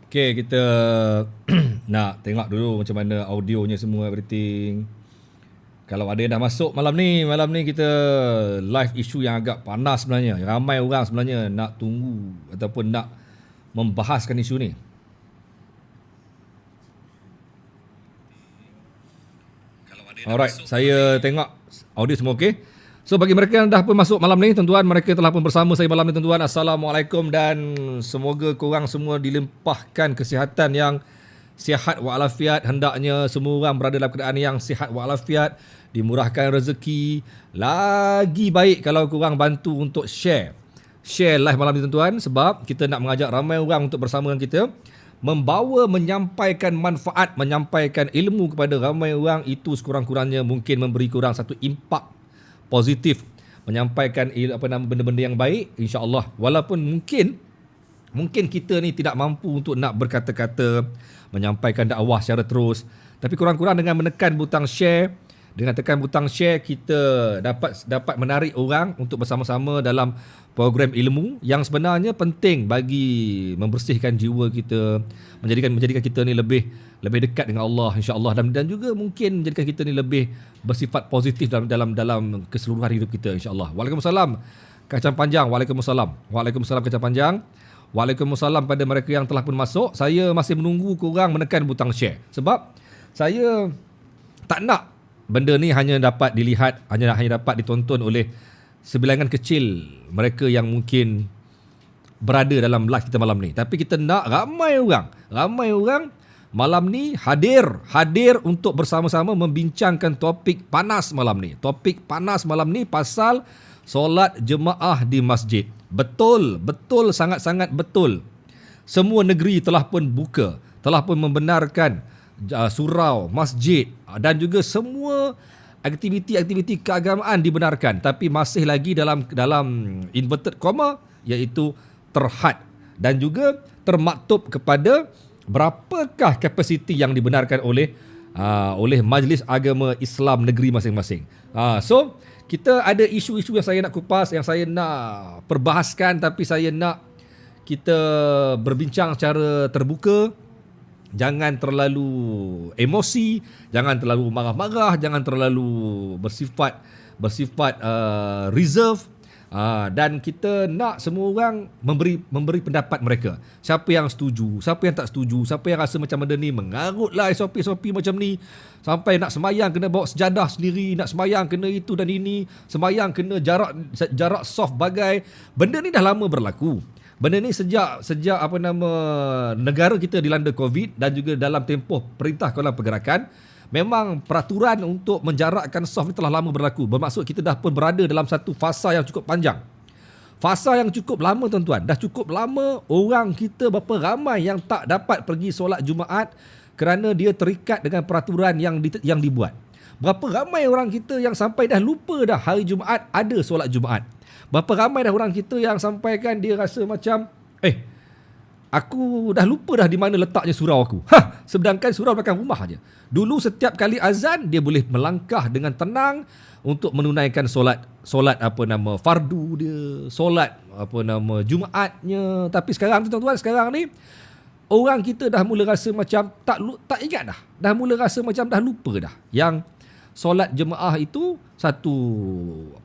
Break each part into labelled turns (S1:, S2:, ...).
S1: Okay, kita nak tengok dulu macam mana audionya semua, everything. Kalau ada yang dah masuk malam ni kita live isu yang agak panas sebenarnya. Ramai orang sebenarnya nak tunggu ataupun nak membahaskan isu ni. Alright, saya tengok audio semua okey. So bagi mereka yang dah pun masuk malam ni, tuan-tuan, mereka telah pun bersama saya malam ni, tuan-tuan. Assalamualaikum dan semoga korang semua dilimpahkan kesihatan yang sihat walafiat. Hendaknya semua orang berada dalam keadaan yang sihat walafiat, dimurahkan rezeki. Lagi baik kalau korang bantu untuk share live malam ni, tuan-tuan, sebab kita nak mengajak ramai orang untuk bersama dengan kita, membawa, menyampaikan manfaat, menyampaikan ilmu kepada ramai orang. Itu sekurang-kurangnya mungkin memberi korang satu impak positif, menyampaikan benda-benda yang baik, insya-Allah. Walaupun mungkin kita ni tidak mampu untuk nak berkata-kata, menyampaikan dakwah secara terus, tapi kurang-kurang dengan menekan butang share, dengan tekan butang share, kita dapat menarik orang untuk bersama-sama dalam program ilmu yang sebenarnya penting bagi membersihkan jiwa kita, menjadikan kita ni lebih dekat dengan Allah, insya-Allah, dan juga mungkin menjadikan kita ni lebih bersifat positif dalam keseluruhan hidup kita, insya-Allah. Waalaikumsalam kacang panjang. Waalaikumsalam kacang panjang. Waalaikumsalam pada mereka yang telah pun masuk. Saya masih menunggu korang menekan butang share, sebab saya tak nak benda ni hanya dapat dilihat, hanya dapat ditonton oleh sebilangan kecil mereka yang mungkin berada dalam live kita malam ni. Tapi kita nak ramai orang malam ni hadir untuk bersama-sama membincangkan topik panas malam ni. Topik panas malam ni pasal solat jemaah di masjid. Betul, sangat-sangat betul. Semua negeri telah pun buka, telah pun membenarkan surau, masjid dan juga semua aktiviti-aktiviti keagamaan dibenarkan, tapi masih lagi dalam inverted comma, iaitu terhad dan juga termaktub kepada berapakah kapasiti yang dibenarkan oleh Majlis Agama Islam negeri masing-masing. So kita ada isu-isu yang saya nak kupas, yang saya nak perbahaskan, tapi saya nak kita berbincang secara terbuka. Jangan terlalu emosi, jangan terlalu marah-marah, jangan terlalu bersifat reserve, dan kita nak semua orang memberi pendapat mereka. Siapa yang setuju, siapa yang tak setuju, siapa yang rasa macam benda ni mengarutlah SOP macam ni, sampai nak semayang kena bawa sejadah sendiri, nak semayang kena itu dan ini, semayang kena jarak soft bagai. Benda ni dah lama berlaku. Benda ni sejak negara kita dilanda COVID dan juga dalam tempoh Perintah Kawalan Pergerakan, memang peraturan untuk menjarakkan soft ni telah lama berlaku. Bermaksud kita dah pun berada dalam satu fasa yang cukup panjang. Fasa yang cukup lama, tuan-tuan. Dah cukup lama orang kita, berapa ramai yang tak dapat pergi solat Jumaat kerana dia terikat dengan peraturan yang dibuat. Berapa ramai orang kita yang sampai dah lupa dah hari Jumaat ada solat Jumaat. Berapa ramai dah orang kita yang sampaikan dia rasa macam aku dah lupa dah di mana letaknya surau aku. Sedangkan surau belakang rumah aja. Dulu setiap kali azan dia boleh melangkah dengan tenang untuk menunaikan solat fardu dia, solat Jumaatnya. Tapi sekarang tu, tuan-tuan, sekarang ni orang kita dah mula rasa macam tak ingat dah. Dah mula rasa macam dah lupa dah yang solat jemaah itu satu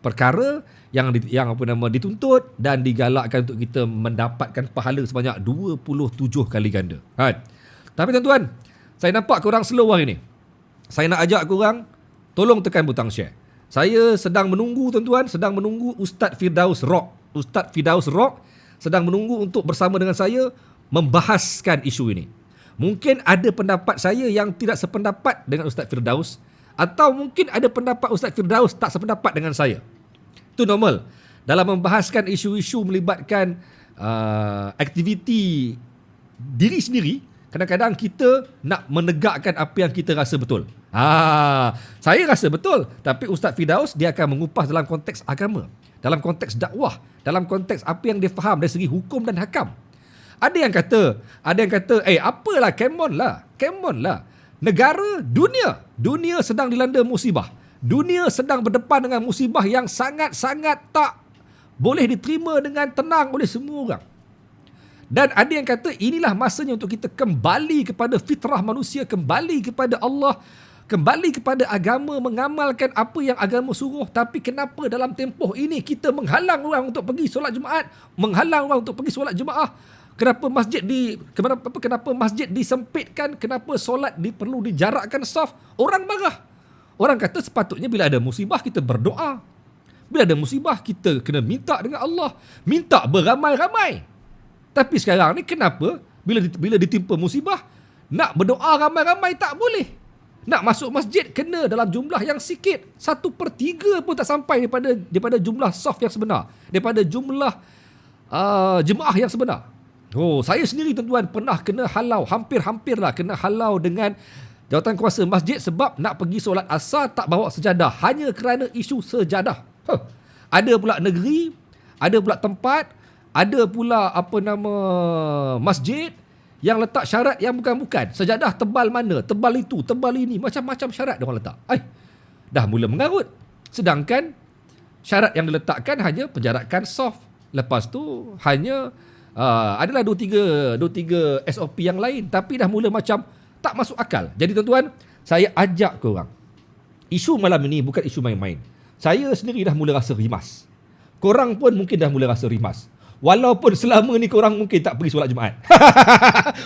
S1: perkara yang dituntut dan digalakkan untuk kita mendapatkan pahala sebanyak 27 kali ganda. Tapi, tuan-tuan, saya nampak korang slow hari ni. Saya nak ajak korang tolong tekan butang share. Saya sedang menunggu, tuan-tuan, Ustaz Firdaus Rock sedang menunggu untuk bersama dengan saya membahaskan isu ini. Mungkin ada pendapat saya yang tidak sependapat dengan Ustaz Firdaus, atau mungkin ada pendapat Ustaz Firdaus tak sependapat dengan saya. Itu normal. Dalam membahaskan isu-isu melibatkan aktiviti diri sendiri, kadang-kadang kita nak menegakkan apa yang kita rasa betul. Saya rasa betul, tapi Ustaz Firdaus dia akan mengupas dalam konteks agama, dalam konteks dakwah, dalam konteks apa yang dia faham dari segi hukum dan hakam. Ada yang kata, apalah, come on lah. Negara, dunia sedang dilanda musibah. Dunia sedang berdepan dengan musibah yang sangat-sangat tak boleh diterima dengan tenang oleh semua orang. Dan ada yang kata inilah masanya untuk kita kembali kepada fitrah manusia, kembali kepada Allah, kembali kepada agama, mengamalkan apa yang agama suruh. Tapi kenapa dalam tempoh ini kita menghalang orang untuk pergi solat Jumaat, menghalang orang untuk pergi solat jemaah? Kenapa masjid disempitkan? Kenapa solat perlu dijarakkan saf? Orang marah. Orang kata sepatutnya bila ada musibah kita berdoa. Bila ada musibah kita kena minta dengan Allah, minta beramai-ramai. Tapi sekarang ni kenapa bila ditimpa musibah nak berdoa ramai-ramai tak boleh? Nak masuk masjid kena dalam jumlah yang sikit. 1/3 pun tak sampai daripada jumlah saf yang sebenar, daripada jumlah jemaah yang sebenar. Saya sendiri tuan-tuan pernah kena halau, hampir-hampirlah kena halau dengan jawatan kuasa masjid sebab nak pergi solat asar tak bawa sejadah hanya kerana isu sejadah. Ada pula negeri, ada pula tempat, ada pula masjid yang letak syarat yang bukan-bukan. Sejadah tebal mana, tebal itu, tebal ini, macam-macam syarat dia orang letak. Dah mula mengarut. Sedangkan syarat yang diletakkan hanya penjarakan soft. Lepas tu hanya adalah 2-3 SOP yang lain, tapi dah mula macam tak masuk akal. Jadi tuan-tuan, saya ajak korang, isu malam ini bukan isu main-main. Saya sendiri dah mula rasa rimas. Korang pun mungkin dah mula rasa rimas. Walaupun selama ni korang mungkin tak pergi solat Jumaat.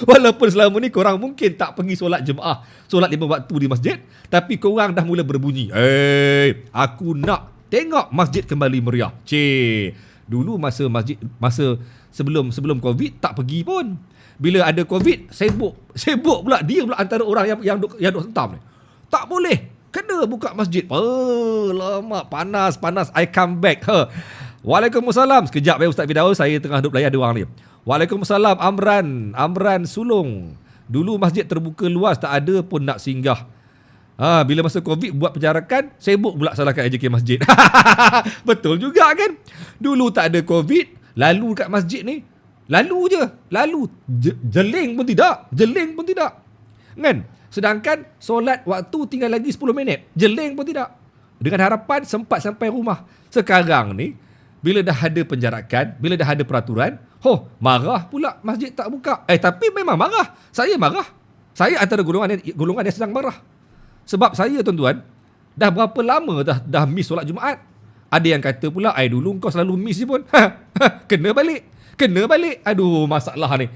S1: Walaupun selama ni korang mungkin tak pergi solat jemaah, solat 5 waktu di masjid, tapi korang dah mula berbunyi, aku nak tengok masjid kembali meriah. Dulu masa sebelum Covid tak pergi pun. Bila ada Covid, sibuk pula dia pula antara orang yang duk sentam ni. Tak boleh, kena buka masjid. Lama panas, I come back. Waalaikumsalam. Sekejap Ustaz Firdaus, saya tengah duk layan dia orang ni. Waalaikumsalam Amran Sulong. Dulu masjid terbuka luas, tak ada pun nak singgah. Bila masa Covid buat penjarakan, sibuk pula salahkan AJK masjid. Betul juga kan? Dulu tak ada Covid, lalu kat masjid ni, lalu je. Jeling pun tidak. Kan? Sedangkan solat waktu tinggal lagi 10 minit, jeling pun tidak. Dengan harapan sempat sampai rumah. Sekarang ni, bila dah ada penjarakan, bila dah ada peraturan, marah pula masjid tak buka. Tapi memang marah. Saya marah. Saya antara golongan yang sedang marah. Sebab saya tuan-tuan, dah berapa lama dah miss solat Jumaat. Ada yang kata pula, dulu kau selalu miss je pun. Kena balik. Aduh, masalah ni.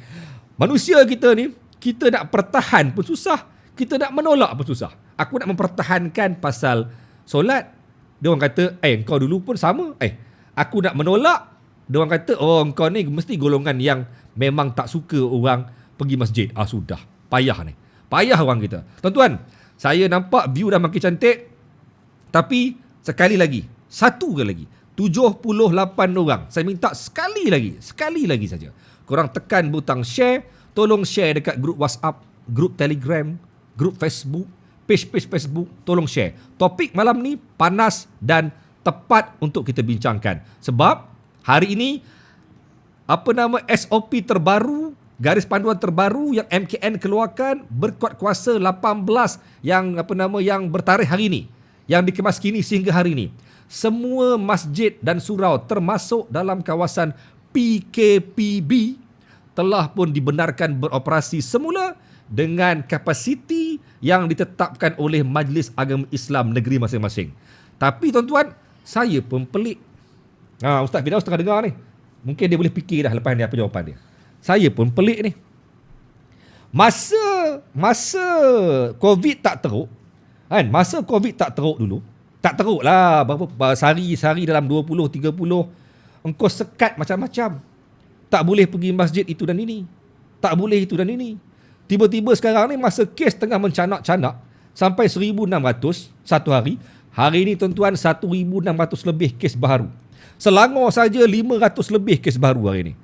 S1: Manusia kita ni, kita nak pertahan pun susah. Kita nak menolak pun susah. Aku nak mempertahankan pasal solat. Dia orang kata, kau dulu pun sama. Aku nak menolak. Dia orang kata, kau ni mesti golongan yang memang tak suka orang pergi masjid. Sudah. Payah ni. Payah orang kita. Tuan-tuan, saya nampak view dah makin cantik. Tapi, sekali lagi. 78 orang. Saya minta sekali lagi saja. Korang tekan butang share. Tolong share dekat grup WhatsApp, grup Telegram, grup Facebook, page Facebook. Tolong share. Topik malam ni panas dan tepat untuk kita bincangkan. Sebab hari ini SOP terbaru, garis panduan terbaru yang MKN keluarkan berkuat kuasa 18 yang bertarikh hari ini, yang dikemas kini sehingga hari ini. Semua masjid dan surau termasuk dalam kawasan PKPB telah pun dibenarkan beroperasi semula dengan kapasiti yang ditetapkan oleh Majlis Agama Islam negeri masing-masing. Tapi tuan-tuan, saya pun pelik. Ustaz Firdaus tengah dengar ni. Mungkin dia boleh fikir dah lepas ni apa jawapan dia. Saya pun pelik ni. Masa Covid tak teruk, kan? Masa Covid tak teruk dulu. Tak teruk lah. Berapa sehari dalam 20-30. Engkau sekat macam-macam. Tak boleh pergi masjid itu dan ini. Tak boleh itu dan ini. Tiba-tiba sekarang ni masa kes tengah mencanak-canak sampai 1,600 satu hari. Hari ini tuan-tuan 1,600 lebih kes baru. Selangor saja 500 lebih kes baru hari ini.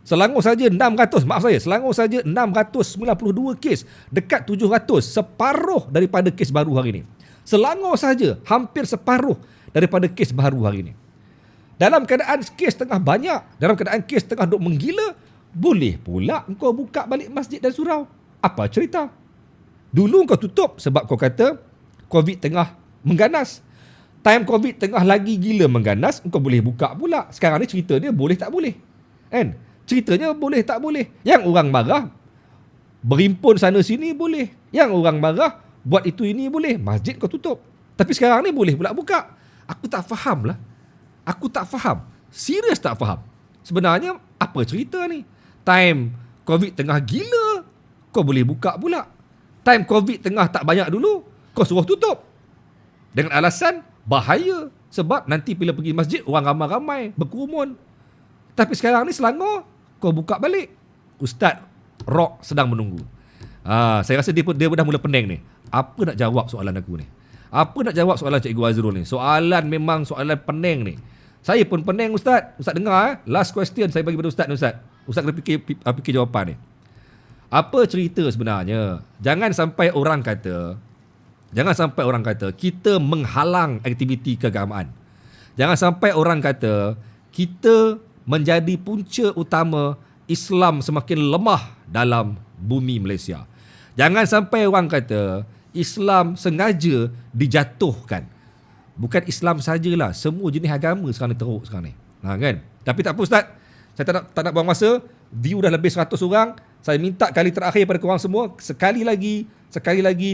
S1: Selangor saja 692 kes. Dekat 700. Separuh daripada kes baru hari ini. Selangor saja hampir separuh daripada kes baru hari ini. Dalam keadaan kes tengah banyak, dalam keadaan kes tengah duk menggila, boleh pula engkau buka balik masjid dan surau. Apa cerita? Dulu engkau tutup sebab kau kata Covid tengah mengganas. Time Covid tengah lagi gila mengganas, engkau boleh buka pula. Sekarang ni cerita dia boleh tak boleh. Kan? Ceritanya boleh tak boleh. Yang orang marah, berimpun sana sini boleh. Yang orang marah, buat itu ini boleh. Masjid kau tutup. Tapi sekarang ni boleh pula buka. Aku tak faham lah. Aku tak faham. Serius tak faham. Sebenarnya, apa cerita ni? Time COVID tengah gila, kau boleh buka pula. Time COVID tengah tak banyak dulu, kau suruh tutup. Dengan alasan, bahaya. Sebab nanti bila pergi masjid, orang ramai-ramai, berkerumun. Tapi sekarang ni Selangor, kau buka balik. Ustaz Rock sedang menunggu. Saya rasa dia dah mula pening ni. Apa nak jawab soalan aku ni? Apa nak jawab soalan Cikgu Azrul ni? Soalan memang soalan pening ni. Saya pun pening Ustaz. Ustaz dengar last question saya bagi pada Ustaz ni Ustaz. Ustaz kena fikir jawapan ni. Apa cerita sebenarnya? Jangan sampai orang kata kita menghalang aktiviti keagamaan. Jangan sampai orang kata kita menjadi punca utama Islam semakin lemah dalam bumi Malaysia. Jangan sampai orang kata Islam sengaja dijatuhkan. Bukan Islam sajalah, semua jenis agama sekarang ni teruk sekarang ni. Kan? Tapi tak apa Ustaz, saya tak nak buang masa. View dah lebih 100 orang. Saya minta kali terakhir pada korang semua, sekali lagi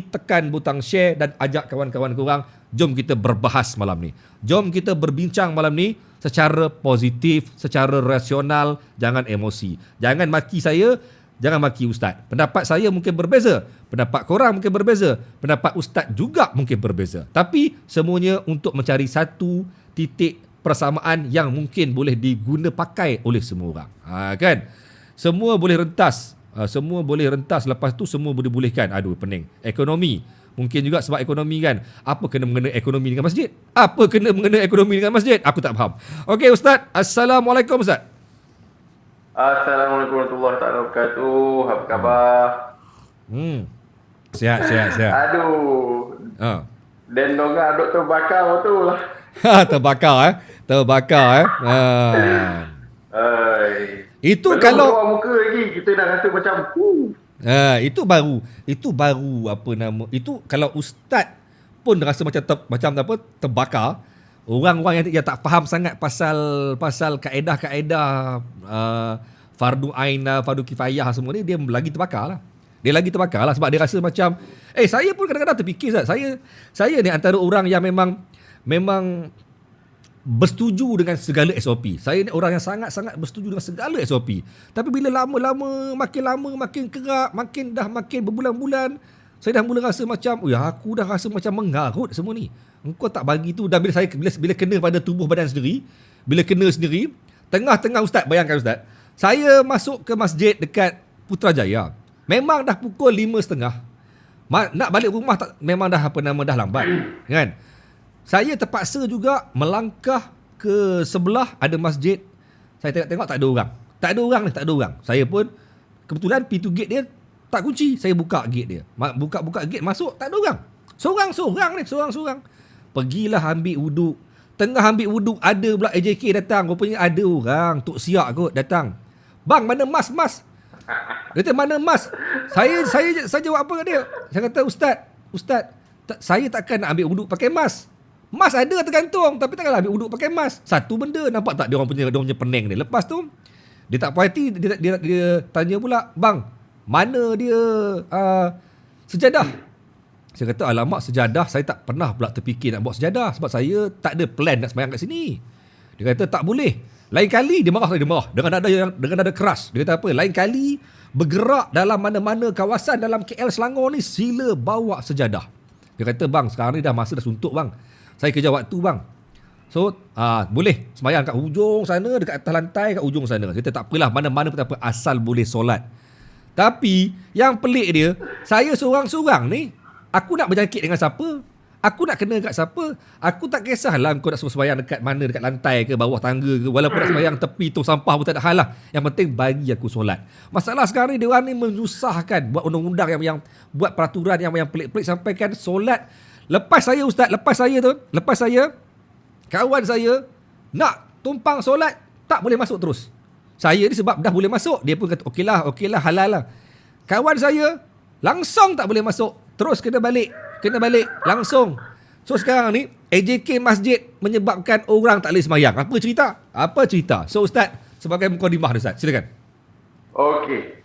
S1: tekan butang share dan ajak kawan-kawan korang. Jom kita berbahas malam ni. Jom kita berbincang malam ni secara positif, secara rasional, jangan emosi. Jangan maki saya, jangan maki Ustaz. Pendapat saya mungkin berbeza, pendapat korang mungkin berbeza, pendapat Ustaz juga mungkin berbeza. Tapi semuanya untuk mencari satu titik persamaan yang mungkin boleh diguna pakai oleh semua orang. Kan? Semua boleh rentas. Lepas tu semua boleh bolehkan. Aduh, pening. Ekonomi. Mungkin juga sebab ekonomi kan. Apa kena mengena ekonomi dengan masjid? Aku tak faham. Okey Ustaz. Assalamualaikum Ustaz.
S2: Assalamualaikum warahmatullahi wabarakatuh. Apa khabar?
S1: Sihat.
S2: Aduh. Dan dongak Dr. Bakar betul lah.
S1: Terbakar. Itu belum kalau
S2: keluar muka lagi kita dah rasa macam
S1: itu baru apa nama. Itu kalau ustaz pun rasa macam terbakar. Orang-orang yang tak faham sangat pasal kaedah-kaedah fardu ain, fardu kifayah semua ni, dia lagi terbakar lah sebab dia rasa macam saya pun kadang-kadang terfikir Ustaz. Saya ni antara orang yang memang bersetuju dengan segala SOP. Saya ni orang yang sangat-sangat bersetuju dengan segala SOP. Tapi bila makin lama makin kerap, makin berbulan-bulan, saya dah mula rasa macam aku dah rasa macam mengarut semua ni. Engkau tak bagi tu. Dan bila kena pada tubuh badan sendiri, tengah-tengah Ustaz, bayangkan Ustaz, saya masuk ke masjid dekat Putrajaya. Memang dah pukul 5.30. Nak balik rumah memang dah lambat. Kan? Saya terpaksa juga melangkah ke sebelah, ada masjid. Saya tengok tak ada orang. Tak ada orang. Saya pun kebetulan pintu gate dia tak kunci. Saya buka gate dia. Buka gate masuk, tak ada orang. Seorang. Pergilah ambil wuduk. Tengah ambil wuduk ada pula AJK datang. Rupanya ada orang, Tok Siak kot datang. Bang, mana mas? Dia kata mana mas? Saya jawab apa kat dia? Saya kata Ustaz, saya takkan nak ambil wuduk pakai mas. Mas ada tergantung, tapi takkanlah ambil wuduk pakai mas. Satu benda, nampak tak dia orang punya pening ni. Lepas tu dia tak puas hati, dia tanya pula, bang, mana dia sejadah? Saya kata alamak, sejadah saya tak pernah pula terfikir nak bawa sejadah sebab saya tak ada plan nak sembahyang kat sini. Dia kata tak boleh. Lain kali dia marah dengan nada keras. Dia kata apa? Lain kali bergerak dalam mana-mana kawasan dalam KL Selangor ni, sila bawa sejadah. Dia kata bang, sekarang ni dah masa dah suntuk bang. Saya kerja waktu bang. So boleh sembahyang kat ujung sana, dekat atas lantai kat ujung sana. Dia kata tak apalah, mana-mana pun tak apa, asal boleh solat. Tapi yang pelik dia, saya seorang-seorang ni, aku nak berjangkit dengan siapa? Aku nak kena kat siapa? Aku tak kisahlah kau nak suruh sembahyang dekat mana, dekat lantai ke, bawah tangga ke, walaupun nak sembahyang tepi tong sampah pun tak ada hal lah. Yang penting bagi aku solat. Masalah sekarang ni, dia orang ni menyusahkan, buat undang-undang yang buat peraturan yang pelik-pelik sampai kan solat. Lepas saya kawan saya nak tumpang solat, tak boleh masuk terus. Saya ni sebab dah boleh masuk, dia pun kata okeylah halal lah. Kawan saya langsung tak boleh masuk, terus kena balik langsung. So sekarang ni AJK masjid menyebabkan orang tak boleh sembahyang. Apa cerita? So Ustaz, sebagai mukadimah Ustaz, silakan.
S2: Okey.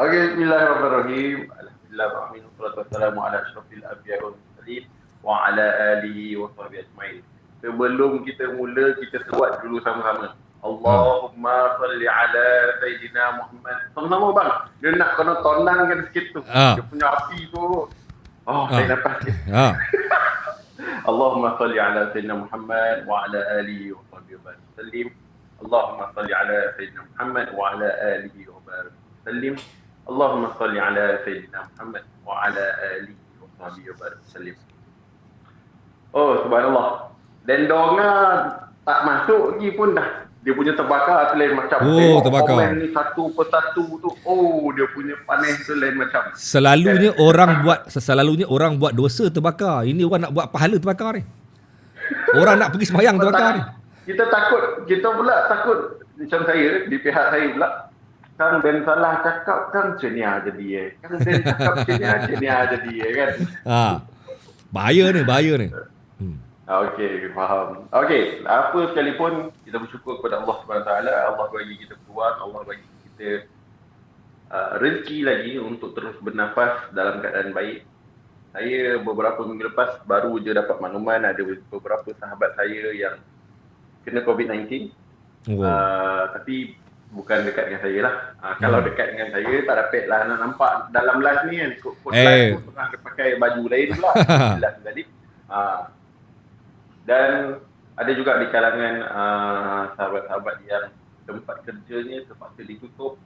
S2: Okey, bismillahirrahmanirrahim. Alhamdulillah, wassalatu wassalamu ala asyrafil anbiya'i wal mursalin wa ala alihi wa sahbihi ajma'in. Sebelum kita mula, kita buat dulu sama-sama. Allahumma salli ala Sayyidina Muhammad. Sama-sama bang. Dia nak kena tonangkan sikit tu. Dia punya api tu. Saya dapat sikit. Allahumma salli ala Sayyidina Muhammad wa ala alihi wa sahbihi wasallim. Allahumma salli ala Sayyidina Muhammad wa ala alihi wa sallim. Allahumma salli ala Sayyidina Muhammad wa ala alihi wa sahbihi wasallim. Oh, subhanallah. Dan donga tak masuk lagi pun dah. Dia punya terbakar tu lain macam.
S1: Terbakar.
S2: Komen ni satu persatu tu. Dia punya panas tu lain macam.
S1: Selalunya orang buat dosa terbakar. Ini orang nak buat pahala terbakar ni. Orang nak pergi sembahyang terbakar ni.
S2: Kita pula takut macam saya, di pihak saya pula. Kang Ben salah cakap kan cenia jadi Kang Ben cakap cenia jadi kan.
S1: Bahaya ni.
S2: Okey, faham. Okey, apa sekalipun kita bersyukur kepada Allah Subhanahu taala. Allah bagi kita peluang, Allah bagi kita rezeki lagi untuk terus bernafas dalam keadaan baik. Saya beberapa minggu lepas baru je dapat makluman ada beberapa sahabat saya yang kena COVID-19. Tapi bukan dekat dengan saya lah. Kalau dekat dengan saya tak dapat lah nak nampak dalam live ni kan. Live tu tengah pakai baju lain pula. Jelas tadi. Dan ada juga di kalangan sahabat-sahabat yang tempat kerjanya terpaksa ditutup,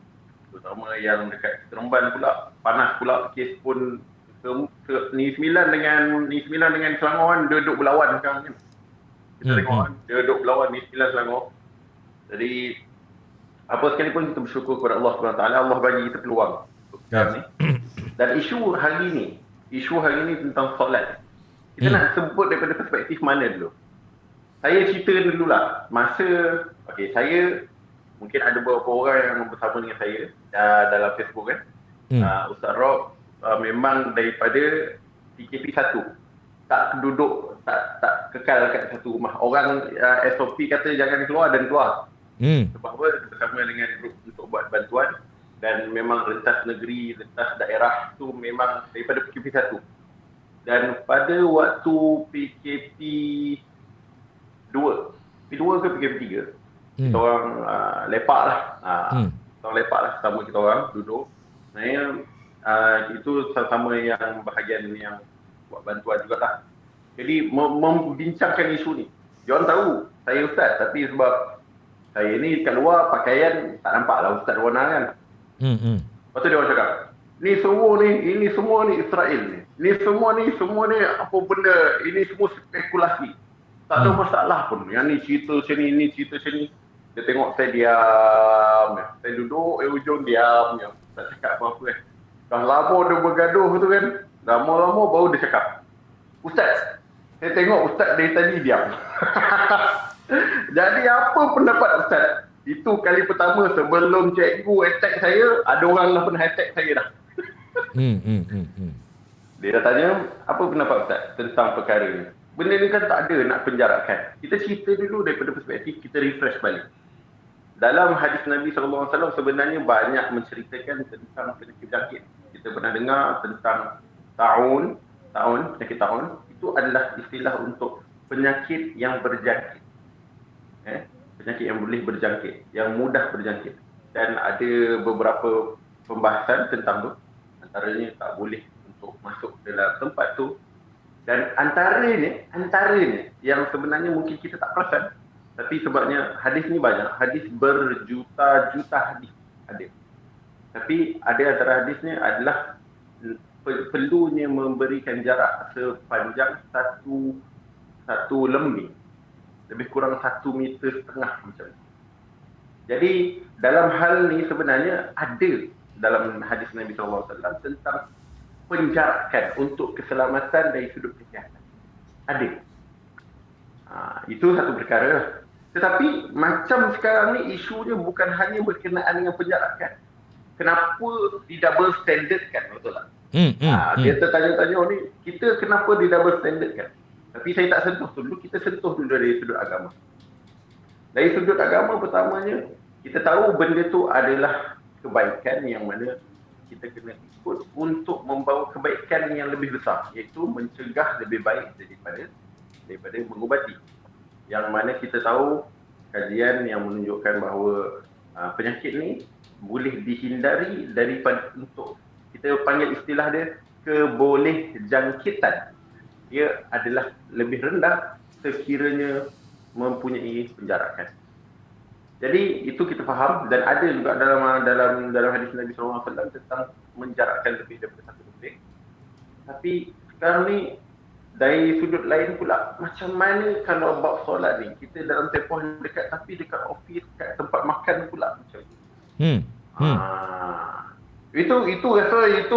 S2: terutama yang dekat Seremban pula, panas pula, kes pun Ni Sembilan dengan Selangor kan, dia duduk berlawan sekarang kan. Kita tengok kan, dia duduk berlawan Ni Sembilan Selangor. Jadi apa sekalipun kita bersyukur kepada Allah SWT, Allah bagi kita peluang untuk sekarang ni. Dan isu hari ni tentang solat. Kita nak sebut daripada perspektif mana dulu? Saya cerita dululah. Saya mungkin ada beberapa orang yang bersama dengan saya dalam Facebook kan. Ustaz Rob memang daripada PKP 1 tak duduk, tak kekal kat satu rumah. Orang SOP kata jangan keluar dan keluar. Sebab apa? Bersama dengan grup untuk buat bantuan, dan memang rentas negeri, rentas daerah tu memang daripada PKP 1. Dan pada waktu PKP 2 ke PKP 3, kita orang lepak lah. Kita orang lepak lah sama kita orang duduk. Saya itu sama yang bahagian yang buat bantuan jugalah. Jadi membincangkan isu ni. Diorang tahu saya ustaz, tapi sebab saya ni kat luar pakaian tak nampak lah ustaz warna kan. Lepas tu dia orang cakap, ini semua ni Israel ni. Ini semua ni apa benda, ini semua spekulasi. Tak ada masalah pun. Yang ni cerita sini, ni cerita sini. Dia tengok saya diam. Saya duduk ujung diam. Tak cakap apa-apa kan. Dah lama dia bergaduh tu kan. Lama-lama baru dia cakap, Ustaz, saya tengok Ustaz dari tadi diam. Jadi apa pendapat Ustaz? Itu kali pertama sebelum cikgu attack saya, ada orang lah pernah attack saya dah. Dia dah tanya, apa pendapat Ustaz tentang perkara ni? Benda ni kan tak ada nak penjarakan. Kita cerita dulu daripada perspektif, kita refresh balik. Dalam hadis Nabi SAW sebenarnya banyak menceritakan tentang penyakit jangkit. Kita pernah dengar tentang penyakit taun. Itu adalah istilah untuk penyakit yang berjangkit. Penyakit yang boleh berjangkit, yang mudah berjangkit. Dan ada beberapa pembahasan tentang tu. Antaranya tak boleh untuk masuk dalam tempat tu. Dan antaranya yang sebenarnya mungkin kita tak perasan, tapi sebabnya hadis ni banyak, hadis berjuta-juta hadis ada. Tapi ada antara hadisnya adalah perlunya memberikan jarak sepanjang satu lembing, lebih kurang 1,5 meter macam tu. Jadi dalam hal ni sebenarnya ada dalam hadis Nabi SAW tentang penjarakan untuk keselamatan dari sudut kesihatan. Ada. Itu satu perkara. Tetapi macam sekarang ni isunya bukan hanya berkenaan dengan penjarakan. Kenapa di double standard kan, betul tak? Dia tertanya-tanya ni, kita kenapa di double standard kan? Tapi saya tak sentuh dulu, kita sentuh dulu dari sudut agama. Dari sudut agama pertamanya, kita tahu benda tu adalah kebaikan yang mana kita kena ikut untuk membawa kebaikan yang lebih besar, iaitu mencegah lebih baik daripada mengubati. Yang mana kita tahu kajian yang menunjukkan bahawa penyakit ni boleh dihindari daripada, untuk kita panggil istilah dia keboleh jangkitan, dia adalah lebih rendah sekiranya mempunyai penjarakan. Jadi itu kita faham, dan ada juga dalam hadis Nabi SAW tentang menjarakkan lebih daripada satu detik. Tapi sekarang ni dari sudut lain pula, macam mana kalau bab solat ni kita dalam tempoh yang dekat, tapi dekat office, kat tempat makan pula macam tu. Itu rasa itu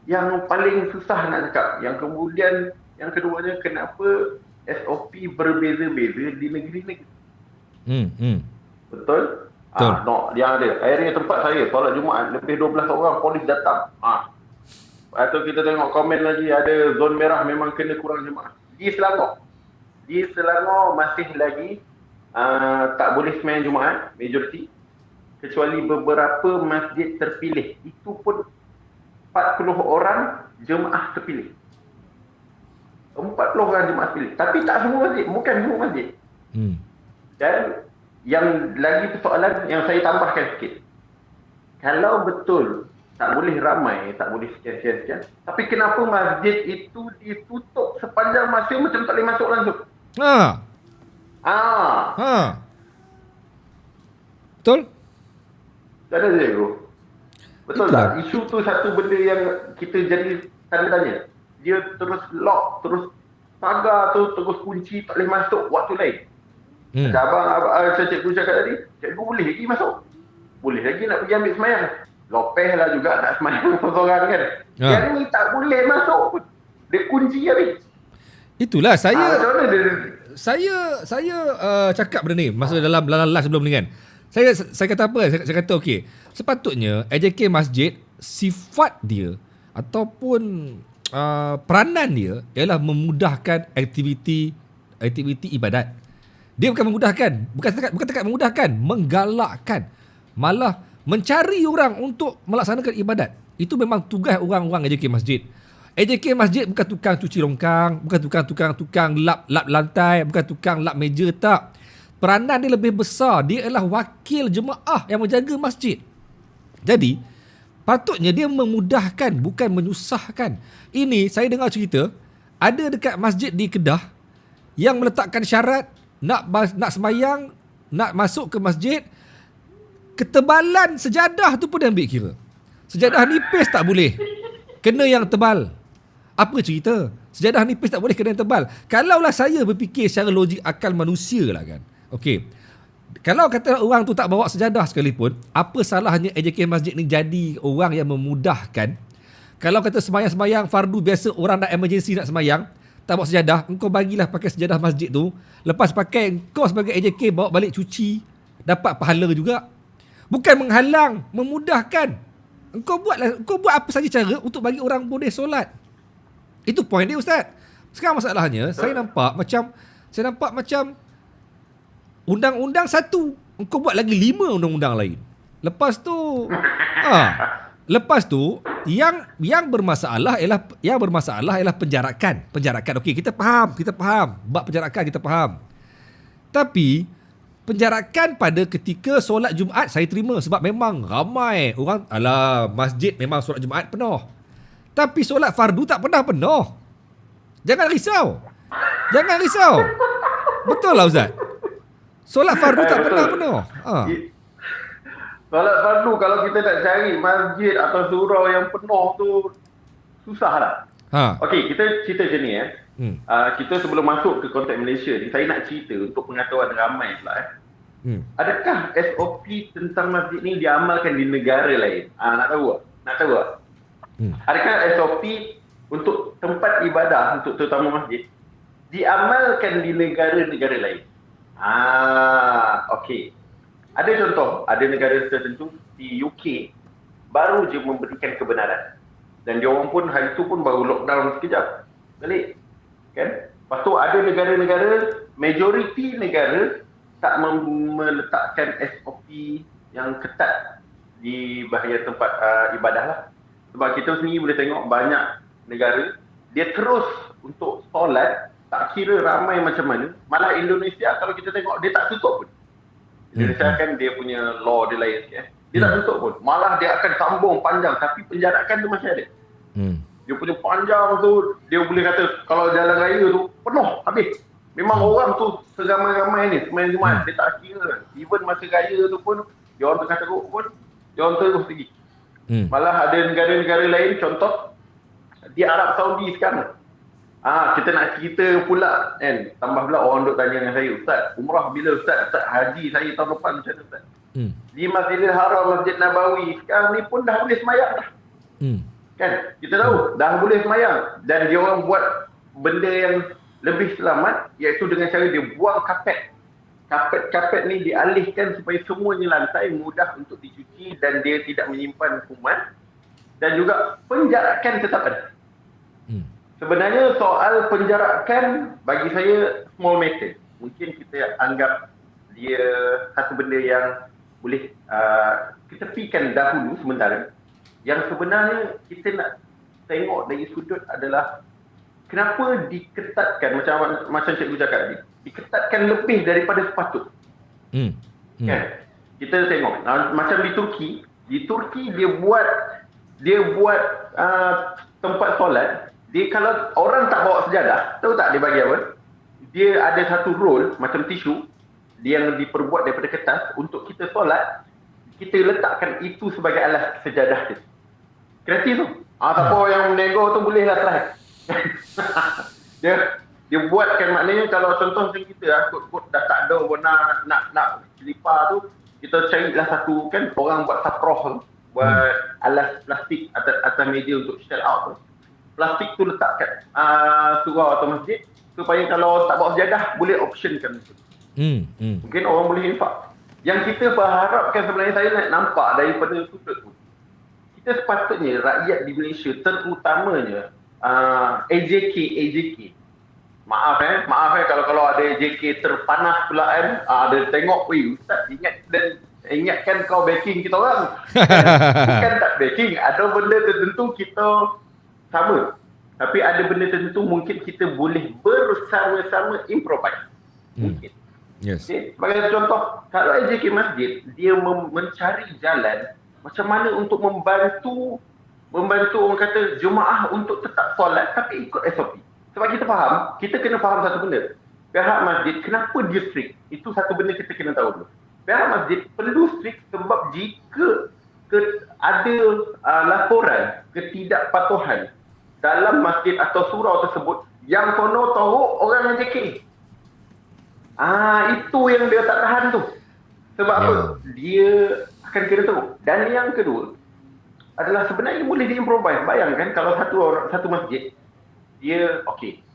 S2: yang paling susah nak cakap. Yang kemudian yang keduanya, kenapa SOP berbeza-beza di negeri-negeri. Betul? No, dia ada. Area tempat saya, solat Jumaat, lebih 12 orang, polis datang. Atau kita tengok komen lagi, ada zon merah memang kena kurang jemaah. Di Selangor masih lagi tak boleh sembahyang Jumaat, majoriti. Kecuali beberapa masjid terpilih. Itu pun 40 orang jemaah terpilih. 40 orang jemaah terpilih. Tapi tak semua masjid, bukan semua masjid. Dan yang lagi persoalan yang saya tambahkan sikit. Kalau betul tak boleh ramai, tak boleh sekian-sekian, tapi kenapa masjid itu ditutup sepanjang masa macam tak boleh masuk langsung?
S1: Betul?
S2: Tak ada dia, bro. Betul tak? Isu tu satu benda yang kita jadi tanda tanya. Dia terus lock, terus pagar tu terus kunci, tak boleh masuk waktu lain. Abang cikgu cakap tadi, cikgu boleh lagi masuk. Boleh lagi nak pergi ambil semayang. Lopeh lah juga nak semayang seorang kan. Yang ni tak boleh masuk. Dia kunci habis.
S1: Itulah saya cakap benda ni masa dalam live sebelum ni kan. Saya kata apa? Saya kata okey. Sepatutnya AJK Masjid, sifat dia ataupun peranan dia ialah memudahkan aktiviti ibadat. Dia bukan memudahkan, bukan setakat memudahkan, menggalakkan, malah mencari orang untuk melaksanakan ibadat. Itu memang tugas orang-orang AJK Masjid. AJK Masjid bukan tukang cuci longkang, bukan tukang lap lantai, bukan tukang lap meja, tak. Peranan dia lebih besar. Dia adalah wakil jemaah yang menjaga masjid. Jadi, patutnya dia memudahkan, bukan menyusahkan. Ini saya dengar cerita, ada dekat masjid di Kedah yang meletakkan syarat nak sembahyang, nak masuk ke masjid, ketebalan sejadah tu pun dia ambil kira. Sejadah nipis tak boleh, kena yang tebal. Apa cerita? Sejadah nipis tak boleh, kena yang tebal. Kalaulah saya berfikir secara logik akal manusia lah kan. Okey. Kalau kata orang tu tak bawa sejadah sekalipun, apa salahnya AJK Masjid ni jadi orang yang memudahkan? Kalau kata sembahyang fardu biasa, orang nak emergency nak sembahyang, tak bawa sejadah, engkau bagilah pakai sejadah masjid tu. Lepas pakai, engkau sebagai AJK bawa balik cuci, dapat pahala juga. Bukan menghalang, memudahkan. Engkau buat apa saja cara untuk bagi orang boleh solat. Itu point dia, Ustaz. Sekarang masalahnya, saya nampak macam undang-undang satu, engkau buat lagi 5 undang-undang lain. Lepas tu yang bermasalah ialah penjarakan. Okey, kita faham. Bab penjarakan kita faham. Tapi penjarakan pada ketika solat Jumaat saya terima, sebab memang ramai orang, masjid memang solat Jumaat penuh. Tapi solat fardu tak pernah penuh. Jangan risau. Betul lah, Ustaz. Solat fardu tak pernah penuh.
S2: Solat fardu kalau kita nak cari masjid atau surau yang penuh tu susah lah. Okey, kita cerita macam ni kita sebelum masuk ke konteks Malaysia ni, saya nak cerita untuk pengetahuan ramai pula adakah SOP tentang masjid ni diamalkan di negara lain? Nak tahu tak? Adakah SOP untuk tempat ibadah, untuk terutama masjid, diamalkan di negara-negara lain? Okey. Ada contoh, ada negara tertentu di UK baru je memberikan kebenaran. Dan dia orang pun hari tu pun baru lockdown sekejap. Balik. Kan? Lepas tu ada negara-negara, majoriti negara tak meletakkan SOP yang ketat di bahagian tempat ibadah lah. Sebab kita sendiri boleh tengok banyak negara, dia terus untuk solat, tak kira ramai macam mana. Malah Indonesia kalau kita tengok, dia tak tutup pun. Indonesia kan dia punya law dia lain sikit. Dia tak tutup pun. Malah dia akan sambung panjang, tapi penjarakan tu masih ada. Dia punya panjang tu, dia boleh kata kalau jalan raya tu penuh, habis. Memang orang tu seramai-ramai ni, semain Jumaat, dia tak kira. Even masa raya tu pun, dia orang tengah teruk pun, dia orang terus pergi. Malah ada negara-negara lain, contoh, di Arab Saudi sekarang. Kita nak cerita pula kan, tambah pula orang duk tanya dengan saya, Ustaz, umrah bila Ustaz? Ustaz, haji saya tahun depan macam mana Ustaz? Di Masjidil Haram, Masjid Nabawi, sekarang ni pun dah boleh semayang dah. Kan, kita tahu, dah boleh semayang. Dan dia orang buat benda yang lebih selamat, iaitu dengan cara dia buang kapet. Kapet ni dialihkan supaya semuanya lantai mudah untuk dicuci dan dia tidak menyimpan kuman. Dan juga penjarakan tetap ada. Sebenarnya soal penjarakan bagi saya small matter. Mungkin kita anggap dia satu benda yang boleh ketepikan dahulu sementara. Yang sebenarnya kita nak tengok dari sudut adalah kenapa diketatkan macam cikgu cakap tadi, diketatkan lebih daripada sepatut. Kan? Kita tengok macam di Turki dia buat tempat solat, dia kalau orang tak bawa sejadah, tahu tak dia bagi apa? Dia ada satu roll macam tisu dia yang diperbuat daripada kertas untuk kita solat, kita letakkan itu sebagai alas sejadah kita. Kreatif tu. Siapa yang nego tu bolehlah try. dia buatkan, maknanya kalau contoh macam kita kod dah tak ada warna nak selipar tu, kita carilah satu kan, orang buat saproh tu, buat alas plastik atas meja untuk shell out tu. Plastik tu letakkan surau atau masjid supaya kalau tak bawa sejadah boleh optionkan itu. Mungkin orang boleh infak. Yang kita berharapkan sebenarnya, saya nak nampak daripada sudut tu, kita sepatutnya rakyat di Malaysia, terutamanya AJK. Maaf kalau ada AJK terpanas pula kan, ada tengok, Ustaz ingatkan kau backing kita orang. Bukan tak backing, ada benda tertentu kita sama, tapi ada benda tertentu mungkin kita boleh bersama-sama improvise. Mungkin.
S1: Yes.
S2: Okay? Sebagai contoh, kalau AJK Masjid, dia mencari jalan macam mana untuk membantu orang kata jemaah untuk tetap solat tapi ikut SOP. Sebab kita kena faham satu benda. Pihak masjid, kenapa dia strict? Itu satu benda kita kena tahu dulu. Pihak masjid perlu strict sebab jika ada laporan ketidakpatuhan dalam masjid atau surau tersebut, yang kono teruk orang AJK. Itu yang dia tak tahan tu. Sebab apa? Dia akan kena teruk. Dan yang kedua adalah sebenarnya boleh diimprovise. Bayangkan kalau satu masjid, dia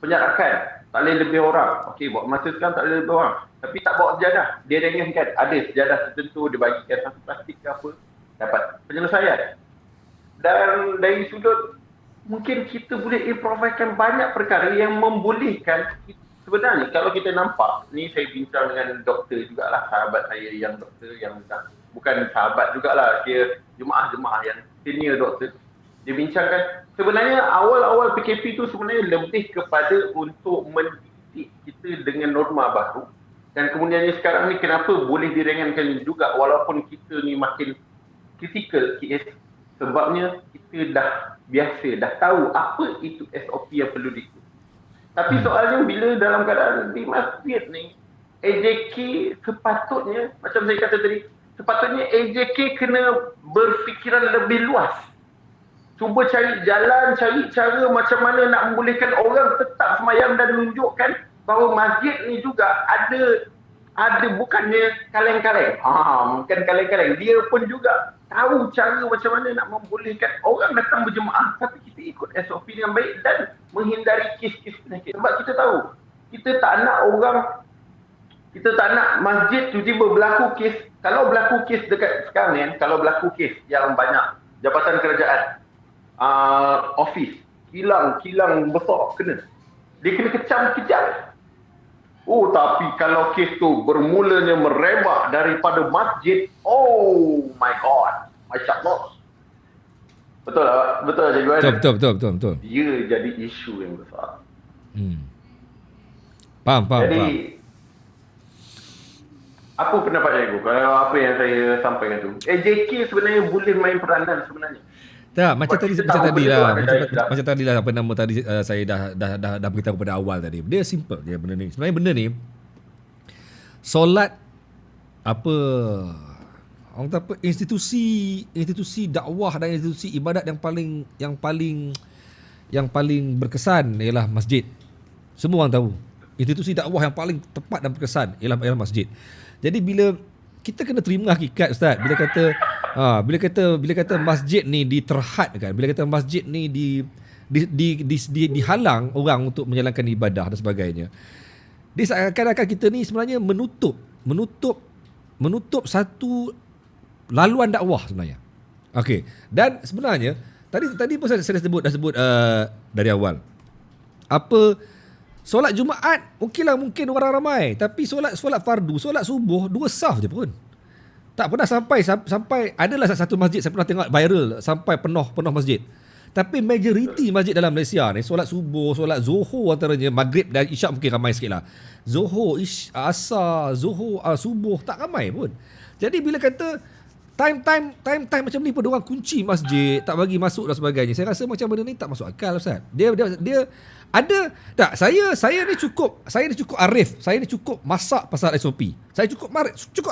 S2: penjarakan, tak boleh lebih orang. Buat masa sekarang tak boleh lebih orang. Tapi tak bawa sejadah. Dia dengarkan ada sejadah tertentu, dia bagikan satu plastik ke apa, dapat penyelesaian. Dan dari sudut, mungkin kita boleh improvisekan banyak perkara yang membolehkan. Sebenarnya kalau kita nampak, ni saya bincang dengan doktor jugalah, sahabat saya yang doktor yang bukan sahabat jugalah, dia jemaah-jemaah yang senior doktor. Dia bincangkan, sebenarnya awal-awal PKP tu sebenarnya lebih kepada untuk mendidik kita dengan norma baru. Dan kemudiannya sekarang ni kenapa boleh diringankan juga walaupun kita ni makin critical kes, sebabnya kita dah biasa, dah tahu apa itu SOP yang perlu diikut. Tapi soalnya bila dalam keadaan di masjid ni, AJK sepatutnya, macam saya kata tadi, sepatutnya AJK kena berfikiran lebih luas. Cuba cari jalan, cari cara macam mana nak membolehkan orang tetap semayang dan menunjukkan bahawa masjid ni juga ada bukannya kaleng-kaleng. Bukan kaleng-kaleng. Dia pun juga tahu cara macam mana nak membolehkan orang datang berjemaah tapi kita ikut SOP yang baik dan menghindari kes-kes penyakit. Sebab kita tahu, kita tak nak masjid tiba-tiba berlaku kes. Kalau berlaku kes dekat sekarang ni, kalau berlaku kes yang banyak, jabatan kerajaan, office, kilang besar kena. Dia kena kecam. Oh, tapi kalau kes tu bermulanya merebak daripada masjid, oh my god, Masya Allah. Betul tak? Betul Cikgu kan?
S1: Betul.
S2: Dia jadi isu yang besar.
S1: Faham.
S2: Jadi, apa pendapat Cikgu kalau apa yang saya sampaikan tu? JK sebenarnya boleh main peranan sebenarnya.
S1: Tak, macam tadi
S2: Kita tahu benda tu ada dalam Islam.
S1: macam tadi lah apa nama tadi saya dah beritahu pada awal tadi. Dia simple je benda ni. Sebenarnya benda ni solat apa orang kata apa institusi dakwah dan institusi ibadat yang paling berkesan ialah masjid. Semua orang tahu. Institusi dakwah yang paling tepat dan berkesan ialah masjid. Jadi bila kita kena terima hakikat Ustaz, bila kata masjid ni diterhadkan, bila kata masjid ni dihalang orang untuk menjalankan ibadah dan sebagainya. Dia seakan-akan kita ni sebenarnya menutup satu laluan dakwah sebenarnya. Okey. Dan sebenarnya tadi pun saya dah sebut dari awal. Apa solat Jumaat mungkin orang ramai, tapi solat fardu, solat subuh 2 saf je pun. Tak pernah sampai adalah satu masjid saya pernah tengok viral sampai penuh masjid. Tapi majoriti masjid dalam Malaysia ni solat subuh, solat zuhur antaranya, maghrib dan isyak mungkin ramai sikitlah. Zuhur, asar, zuhur, subuh tak ramai pun. Jadi bila kata time macam ni pun diorang kunci masjid, tak bagi masuk dan sebagainya. Saya rasa macam benda ni tak masuk akal Ustaz. Dia ada tak, saya ni cukup arif, saya ni cukup masak pasal SOP. Saya cukup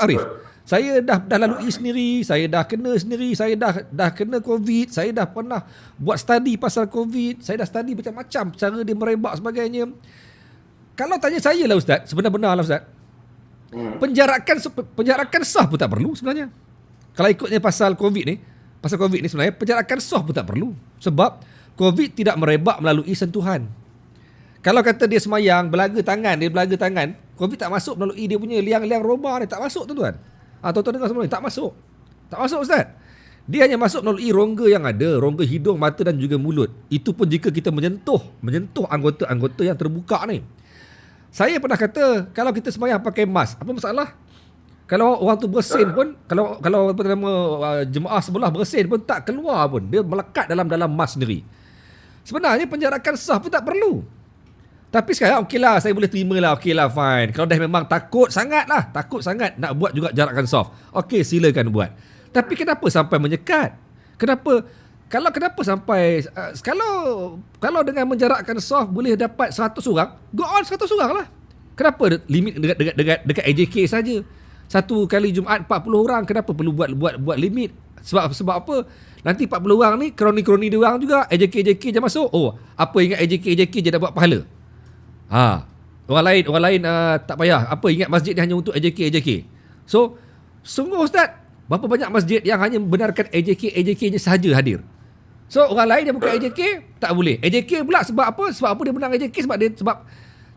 S1: arif. Saya dah lalui sendiri, saya dah kena sendiri, saya dah kena COVID, saya dah pernah buat study pasal COVID, saya dah study macam-macam cara dia merebak sebagainya. Kalau tanya saya lah Ustaz, sebenar-benar lah Ustaz, penjarakan sah pun tak perlu sebenarnya. Kalau ikutnya pasal COVID ni sebenarnya penjarakan sah pun tak perlu. Sebab COVID tidak merebak melalui sentuhan. Kalau kata dia semayang, belaga tangan, COVID tak masuk melalui dia punya liang-liang rumah ni, tak masuk tuan-tuan. Tuan-tuan dengar semua ni, tak masuk Ustaz. Dia hanya masuk melalui rongga yang ada, rongga hidung, mata dan juga mulut. Itu pun jika kita menyentuh anggota-anggota yang terbuka ni. Saya pernah kata, kalau kita semayang pakai mask, apa masalah? Kalau orang tu bersin pun, kalau apa nama jemaah sebelah bersin pun tak keluar pun, dia melekat dalam mask sendiri. Sebenarnya penjarakan sah pun tak perlu. Tapi sekarang okeylah, saya boleh terima lah, okeylah fine. Kalau dah memang takut sangat nak buat juga jarakan soft, okey silakan buat. Tapi kenapa sampai menyekat? Kenapa sampai kalau dengan menjarakkan soft boleh dapat 100 orang, go on 100 orang lah. Kenapa limit dekat AJK saja? Satu kali Jumaat 40 orang, kenapa perlu buat limit? Sebab apa? Nanti 40 orang ni kroni dia orang juga, AJK je masuk. Oh, apa ingat AJK je dah buat pahala. Orang lain tak payah. Apa ingat masjid ni hanya untuk AJK. So, sungguh Ustaz, berapa banyak masjid yang hanya benarkan AJK-nya sahaja hadir. So, orang lain yang bukan AJK tak boleh. AJK pula sebab apa? Sebab apa dia menang AJK?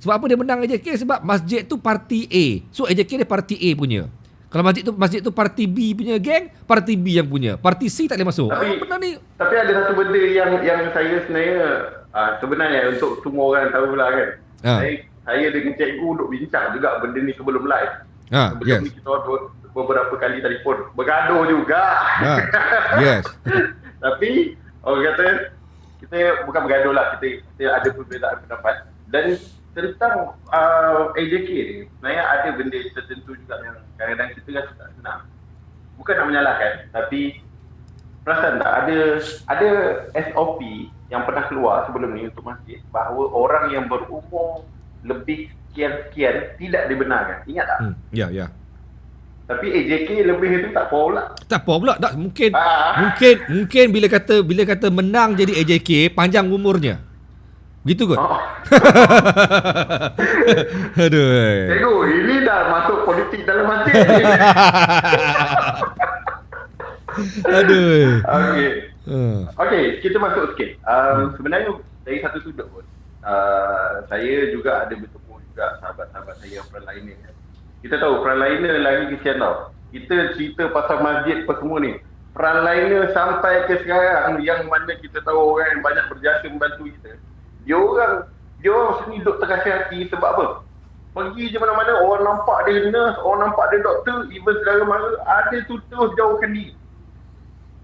S1: Sebab apa dia menang AJK? Sebab masjid tu parti A. So, AJK dia parti A punya. Kalau masjid tu parti B punya geng, parti B yang punya. Parti C tak boleh masuk.
S2: Tapi ada satu benda yang saya sebenarnya untuk semua orang tahulah kan. Saya dengan cikgu duk bincang juga benda ni sebelum live. Sebelum ni kita beberapa kali telefon, bergaduh juga.
S1: Yes.
S2: Tapi orang kata kita bukan bergaduh lah, kita ada perbezaan pendapat. Dan tentang AJK ni, sebenarnya ada benda tertentu juga yang kadang-kadang kita rasa tak senang. Bukan nak menyalahkan, tapi perasan tak ada SOP yang pernah keluar sebelum ni untuk masjid, bahawa orang yang berumur lebih sekian-sekian tidak dibenarkan. Ingat tak?
S1: Ya.
S2: Tapi AJK lebih itu tak apa pula.
S1: Tak apa pula. Tak, mungkin bila kata menang jadi AJK, panjang umurnya. Gitu kot. Aduh.
S2: Cikgu, ini dah masuk politik dalam masjid.
S1: Aduh.
S2: Okey, kita masuk sikit. Sebenarnya dari satu sudut pun, saya juga ada bertemu juga sahabat-sahabat saya yang frontliner. Kita tahu frontliner lagi kesian tau. Kita cerita pasal masjid apa semua ni. Frontliner sampai ke sekarang yang mana kita tahu orang yang banyak berjasa membantu kita. Dia orang sini duk terkasih hati sebab apa? Pergi je mana-mana, orang nampak dia nurse, orang nampak dia doktor, even saudara mara, ada tu terus jauhkan diri.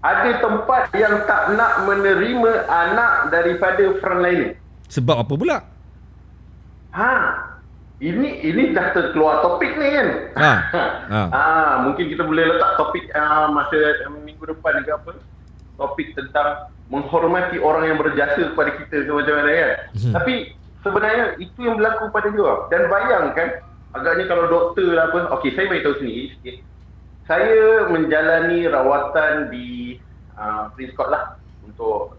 S2: Ada tempat yang tak nak menerima anak daripada frontliner.
S1: Sebab apa pula?
S2: Ini dah terkeluar topik ni kan. Mungkin kita boleh letak topik masa minggu depan ke apa. Topik tentang menghormati orang yang berjasa kepada kita ke macam mana kan. Tapi sebenarnya itu yang berlaku pada dia. Dan bayangkan, agaknya kalau doktor lah apa, okey saya beritahu sendiri sikit. Saya menjalani rawatan di Prince Court lah untuk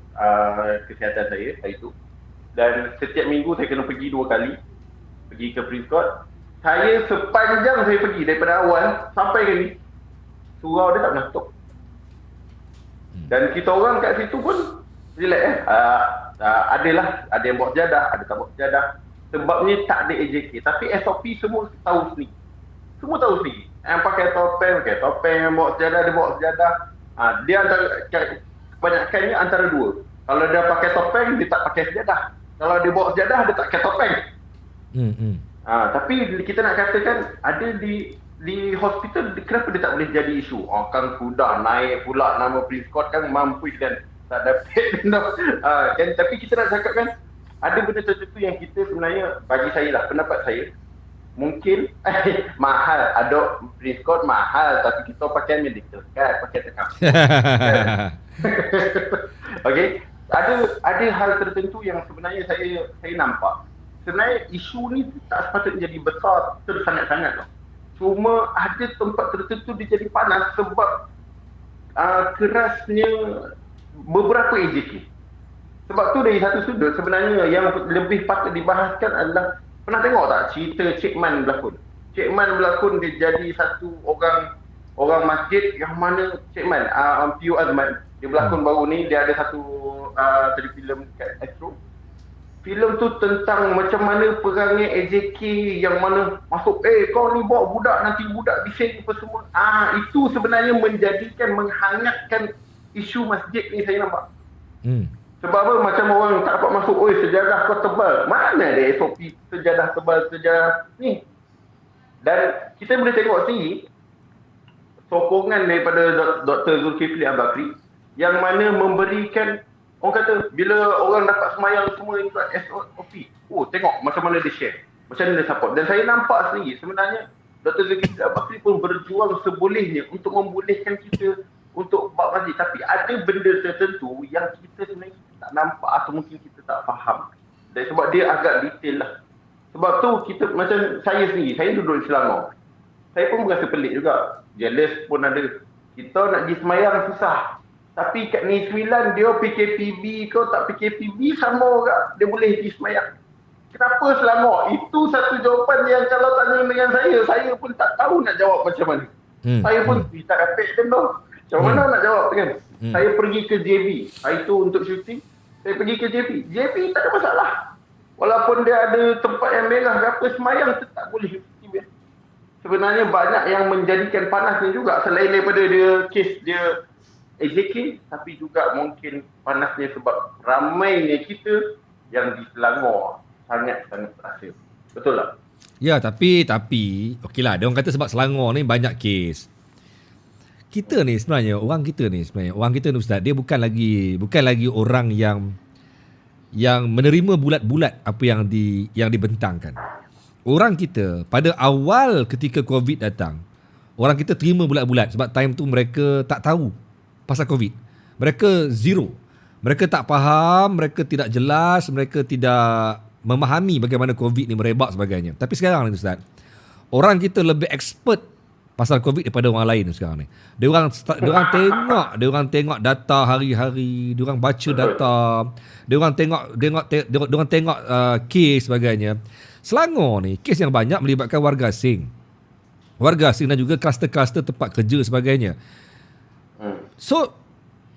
S2: kesihatan saya hari tu. Dan setiap minggu saya kena pergi 2 kali. Pergi ke Prince Court. Saya sepanjang saya pergi daripada awal sampai ke ni, surau dia tak pernah stop. Dan kita orang kat situ pun relax adalah, ada yang bawa sejadah, ada tak bawa sejadah. Sebabnya tak ada AJK. Tapi SOP semua tahu sendiri. Semua tahu sendiri. Yang pakai topeng, yang bawa sejadah, dia bawa sejadah. Dia antara, kebanyakannya antara dua. Kalau dia pakai topeng, dia tak pakai sejadah. Kalau dia bawa sejadah, dia tak pakai topeng. Tapi kita nak katakan, ada di hospital, kenapa dia tak boleh jadi isu? Kan sudah naik pula nama Prince Court kan, mampu kan. Tak dapat kan. Tapi kita nak cakap kan, ada benda tertentu yang kita sebenarnya, bagi saya lah, pendapat saya, mungkin mahal. Ada Prince Court mahal, tapi kita pakai medical kan, pakai tekam. Okey, ada hal tertentu yang sebenarnya saya nampak. Sebenarnya isu ni tak sepatutnya jadi besar sangat-sangat tau. Cuma ada tempat tertentu dia jadi panas sebab kerasnya beberapa AJK. Sebab tu dari satu sudut sebenarnya yang lebih patut dibahaskan adalah, pernah tengok tak cerita Cik Man berlakon? Cik Man berlakon, dia jadi satu orang masjid yang mana Cik Man, P.U. Azman, dia berlakon baru ni, dia ada satu filem kat Astro. Filem tu tentang macam mana perangai AJK yang mana masuk, kau ni bawa budak, nanti budak bising apa semua. Itu sebenarnya menghangatkan isu masjid ni, saya nampak. Sebab apa? Macam orang tak dapat masuk, sejadah kau tebal. Mana ada SOP sejadah tebal, sejadah ni? Dan kita boleh tengok sini sokongan daripada Dr. Zulkifli Al-Bakri yang mana memberikan, orang kata bila orang dapat semayang semua ikut SOP, tengok macam mana dia share, macam mana dia support. Dan saya nampak sendiri sebenarnya Dr. Zulkifli Al-Bakri pun berjuang sebolehnya untuk membolehkan kita untuk buat masjid. Tapi ada benda tertentu yang kita sebenarnya tak nampak atau mungkin kita tak faham. Dan sebab dia agak detail lah. Sebab tu kita, macam saya sendiri, saya duduk di Selangor. Saya pun berasa pelik juga. Jealous pun ada. Kita nak pergi semayang susah. Tapi kat Negeri Sembilan dia PKPB kau tak PKPB sama orang. Dia boleh pergi semayang. Kenapa Selangor? Itu satu jawapan yang kalau tanya dengan saya pun tak tahu nak jawab macam mana. Saya pun tak dapat dia tu. Macam mana nak jawab kan? Saya pergi ke JB. Hari tu untuk syuting. Saya pergi ke JB. JB tak ada masalah. Walaupun dia ada tempat yang merah ke apa, semayang tetap boleh. Sebenarnya banyak yang menjadikan panas ni juga. Selain daripada dia kes dia AJK, tapi juga mungkin panasnya sebab ramainya kita yang di Selangor sangat-sangat terasa. Betul tak?
S1: Ya, tapi okeylah, dia orang kata sebab Selangor ni banyak kes. Kita ni sebenarnya orang kita ni Ustaz, dia bukan lagi orang yang menerima bulat-bulat apa yang dibentangkan. Orang kita pada awal ketika COVID datang, orang kita terima bulat-bulat sebab time tu mereka tak tahu pasal COVID. Mereka zero. Mereka tak faham, mereka tidak jelas, mereka tidak memahami bagaimana COVID ni merebak sebagainya. Tapi sekarang ni Ustaz, orang kita lebih expert pasal COVID daripada orang lain sekarang ni. Dia orang tengok data hari-hari, dia orang baca data, dia orang tengok kes sebagainya. Selangor ni kes yang banyak melibatkan warga asing. Warga asing dan juga kluster-kluster tempat kerja sebagainya. So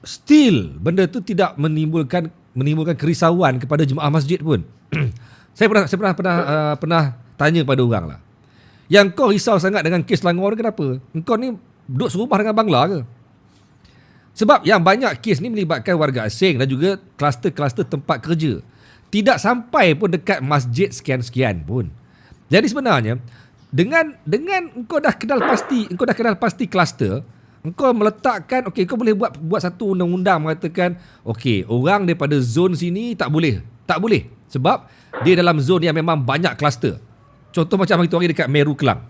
S1: still benda tu tidak menimbulkan kerisauan kepada jemaah masjid pun. Saya pernah tanya pada orang lah, yang kau risau sangat dengan kes Selangor ni kenapa? Engkau ni duduk serumah dengan Bangla ke? Sebab yang banyak kes ni melibatkan warga asing dan juga kluster-kluster tempat kerja. Tidak sampai pun dekat masjid sekian-sekian pun. Jadi sebenarnya dengan engkau dah kenal pasti kluster, engkau meletakkan okey, kau boleh buat satu undang-undang mengatakan okey, orang daripada zon sini tak boleh. Tak boleh sebab dia dalam zon yang memang banyak kluster. Contoh macam itu hari dekat Meru Kelang.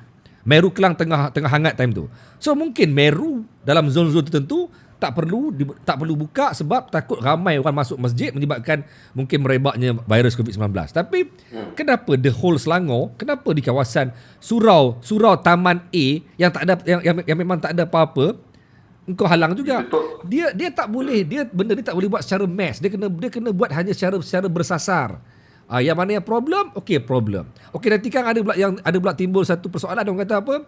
S1: Meru Kelang tengah hangat time tu. So mungkin Meru dalam zon-zon tertentu tak perlu buka sebab takut ramai orang masuk masjid menyebabkan mungkin merebaknya virus COVID-19. Tapi kenapa the whole Selangor, kenapa di kawasan surau Taman A yang tak ada yang memang tak ada apa-apa, engkau halang juga. Dia tak boleh, benda ni tak boleh buat secara mass. Dia kena buat hanya secara bersasar. Yang mana yang problem? Okey, problem. Okey, nanti kan ada pula timbul satu persoalan, orang kata apa?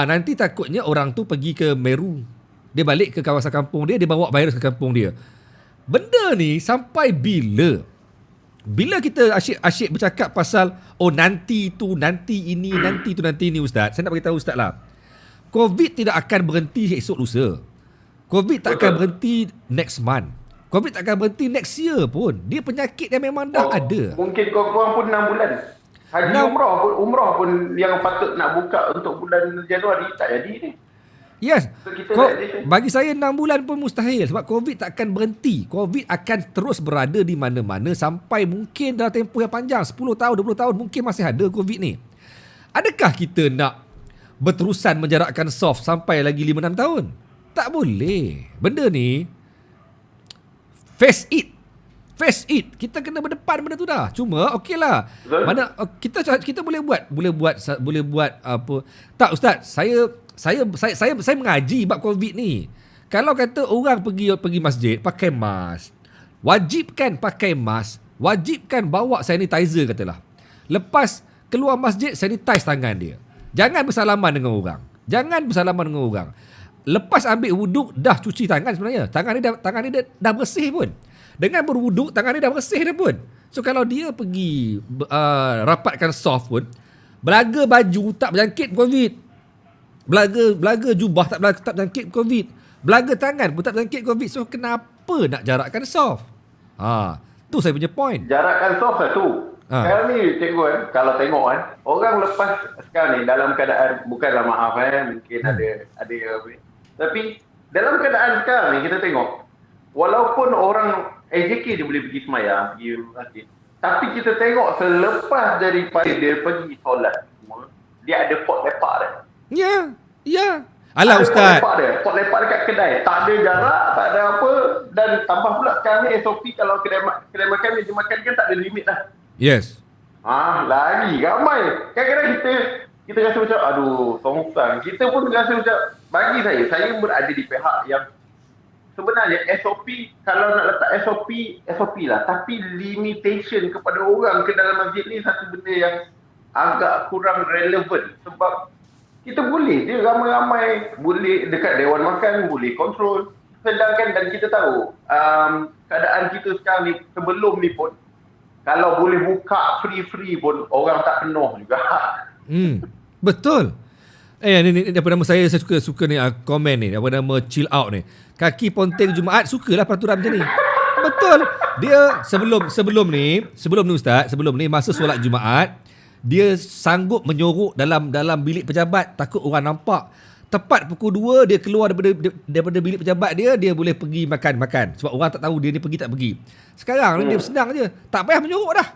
S1: Nanti takutnya orang tu pergi ke Meru. Dia balik ke kawasan kampung dia bawa virus ke kampung dia. Benda ni sampai bila? Bila kita asyik bercakap pasal nanti ini Ustaz. Saya nak beritahu Ustaz lah. COVID tidak akan berhenti esok lusa. COVID tak akan berhenti next month. COVID tak akan berhenti next year pun. Dia penyakit yang memang dah ada.
S2: Mungkin korang pun 6 bulan. Haji umrah pun yang patut nak buka untuk bulan Januari tak jadi ni.
S1: Yes. Bagi saya 6 bulan pun mustahil sebab COVID tak akan berhenti. COVID akan terus berada di mana-mana sampai mungkin dalam tempoh yang panjang, 10 tahun, 20 tahun mungkin masih ada COVID ni. Adakah kita nak berterusan menjarakkan soft sampai lagi 5-6 tahun? Tak boleh. Benda ni face it. Kita kena berdepan benda tu dah. Cuma okeylah. Mana kita boleh buat apa? Tak Ustaz, saya mengaji bab COVID ni. Kalau kata orang pergi masjid pakai mask, wajibkan pakai mask, wajibkan bawa sanitizer katalah. Lepas keluar masjid sanitize tangan dia. Jangan bersalaman dengan orang. Lepas ambil wuduk dah cuci tangan sebenarnya. Tangan dia dah bersih pun. Dengan berwuduk tangan dia dah bersih dah pun. So kalau dia pergi rapatkan soft pun, belaga baju tak berjangkit COVID. Belaga jubah tak berjangkit COVID. Belaga tangan pun tak berjangkit COVID. So kenapa nak jarakkan soft? Tu saya punya point.
S2: Jarakkan soft satu. Sekarang ni cikgu kalau tengok orang lepas sekarang ni dalam keadaan, bukanlah maaf mungkin ada tapi dalam keadaan sekarang ni kita tengok walaupun orang AJK dia boleh pergi semayang, pergi masjid, tapi kita tengok selepas daripada dia pergi solat semua, dia ada pot lepak dia. Ya. Alah Ustaz, pot lepak dekat kedai, tak ada jarak, tak ada apa, dan tambah pula sekarang ni SOP kalau kedai makan meja makan kan tak ada limit dah.
S1: Yes.
S2: Lagi ramai. Kadang-kadang kita rasa macam aduh, songsang. Kita pun rasa macam, bagi saya berada di pihak yang sebenarnya SOP, kalau nak letak SOP lah, tapi limitation kepada orang ke dalam masjid ni satu benda yang agak kurang relevan. Sebab kita boleh je ramai-ramai, boleh dekat dewan makan, boleh kontrol. Sedangkan dan kita tahu keadaan kita sekarang ni, sebelum ni pun kalau boleh buka free pun orang tak penuh juga. Betul. Ni apa nama saya suka ni komen ni, apa nama chill out ni. Kaki ponteng Jumaat, sukalah peraturan macam ni. Betul. Dia sebelum ni Ustaz, sebelum ni masa solat Jumaat, dia sanggup menyorok dalam bilik pejabat takut orang nampak. Tepat pukul 2 dia keluar daripada bilik pejabat dia boleh pergi makan sebab orang tak tahu dia pergi tak pergi. Sekarang ni dia senang je, tak payah menyorok dah.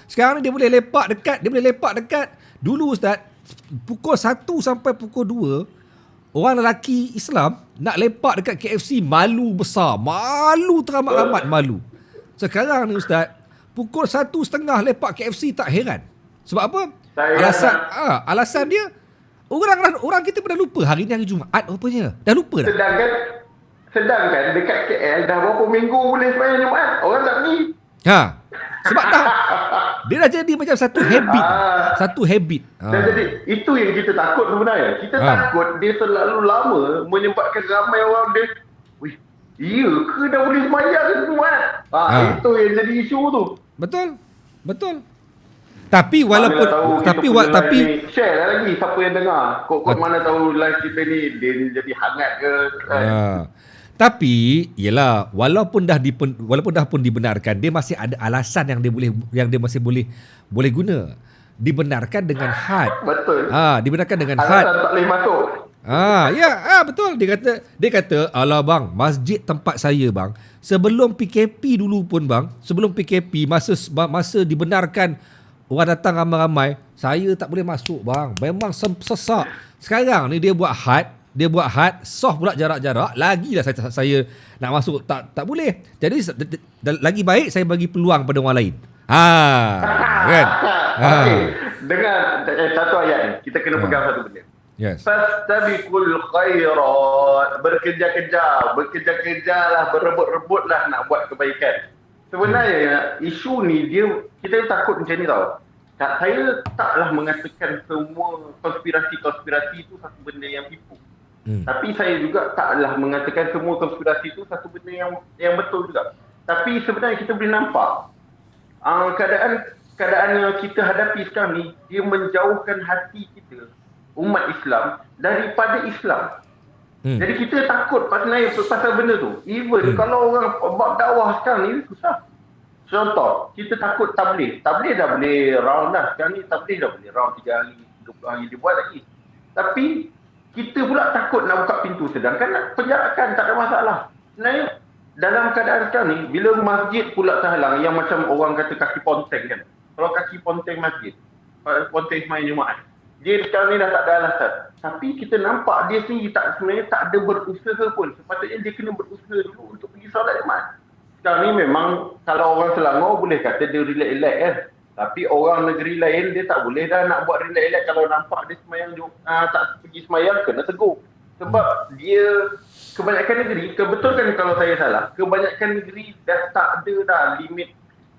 S2: Sekarang ni dia boleh lepak dekat. Dulu Ustaz, pukul 1 sampai pukul 2 orang lelaki Islam nak lepak dekat KFC malu besar, malu teramat-amat malu. Sekarang ni Ustaz, pukul 1.30 lepak KFC tak heran. Sebab apa? Alasan dia orang kita dah lupa hari ni hari Jumaat rupanya. Dah lupa dah. Sedangkan dekat KL dah berapa minggu boleh sembahyang Jumaat, orang tak pergi. Sebab dia dah jadi macam satu habit. Dan jadi itu yang kita takut sebenarnya. Kita takut dia terlalu lama menyebabkan ramai orang dia, iya ke dah boleh sembahyang Jumaat? Itu yang jadi isu tu. Betul. Tapi walaupun tapi share lagi siapa yang dengar. Kok mana tahu live kita ni dia jadi hangat ke. Tapi yalah, walaupun dah pun dibenarkan, dia masih ada alasan yang dia masih boleh guna.
S1: dibenarkan dengan had.
S2: Betul.
S1: Dibenarkan dengan had.
S2: Alasan tak boleh masuk.
S1: Betul. Dia kata, alah bang, masjid tempat saya bang, sebelum PKP dulu pun bang, sebelum PKP masa dibenarkan orang datang ramai-ramai, saya tak boleh masuk bang. Memang sesak. Sekarang ni dia buat had, soft pula jarak-jarak, lagilah saya nak masuk tak boleh. Jadi lagi baik saya bagi peluang pada orang lain. Kan?
S2: Okey. Dengar satu ayat ni. Kita kena pegang satu benda.
S1: Yes.
S2: Fastabiqul khairat. Berkejar-kejarlah, berebut-rebutlah nak buat kebaikan. Sebenarnya isu ni kita takut macam ni tau. Saya taklah mengatakan semua konspirasi itu satu benda yang tipu. Tapi saya juga taklah mengatakan semua konspirasi itu satu benda yang betul juga. Tapi sebenarnya kita boleh nampak keadaan yang kita hadapi sekarang ni, dia menjauhkan hati kita, umat Islam, daripada Islam. Jadi kita takut pasal benda tu. Even kalau orang buat dakwah sekarang ni, susah. Contoh, kita takut tabligh. Tabligh dah boleh round dah. Sekarang ni tabligh dah boleh round 3 hari, 20 hari dia buat lagi. Tapi kita pula takut nak buka pintu, sedangkan nak penjarakan tak ada masalah. Sebenarnya dalam keadaan sekarang ni, bila masjid pula terhalang, yang macam orang kata kaki ponteng kan. Kalau kaki ponteng masjid, ponteng semayan Jumaat, dia sekarang ni dah tak ada alasan. Tapi kita nampak dia sendiri sebenarnya tak ada berusaha pun. Sepatutnya dia kena berusaha dulu untuk pergi solat Jumaat. Sekarang ni memang kalau orang Selangor boleh kata dia relax-relax kan. Tapi orang negeri lain dia tak boleh dah nak buat relax-relax. Kalau nampak dia semayang tak pergi semayang, kena tegur. Sebab dia kebanyakan negeri, betulkan kalau saya salah, kebanyakan negeri dah tak ada dah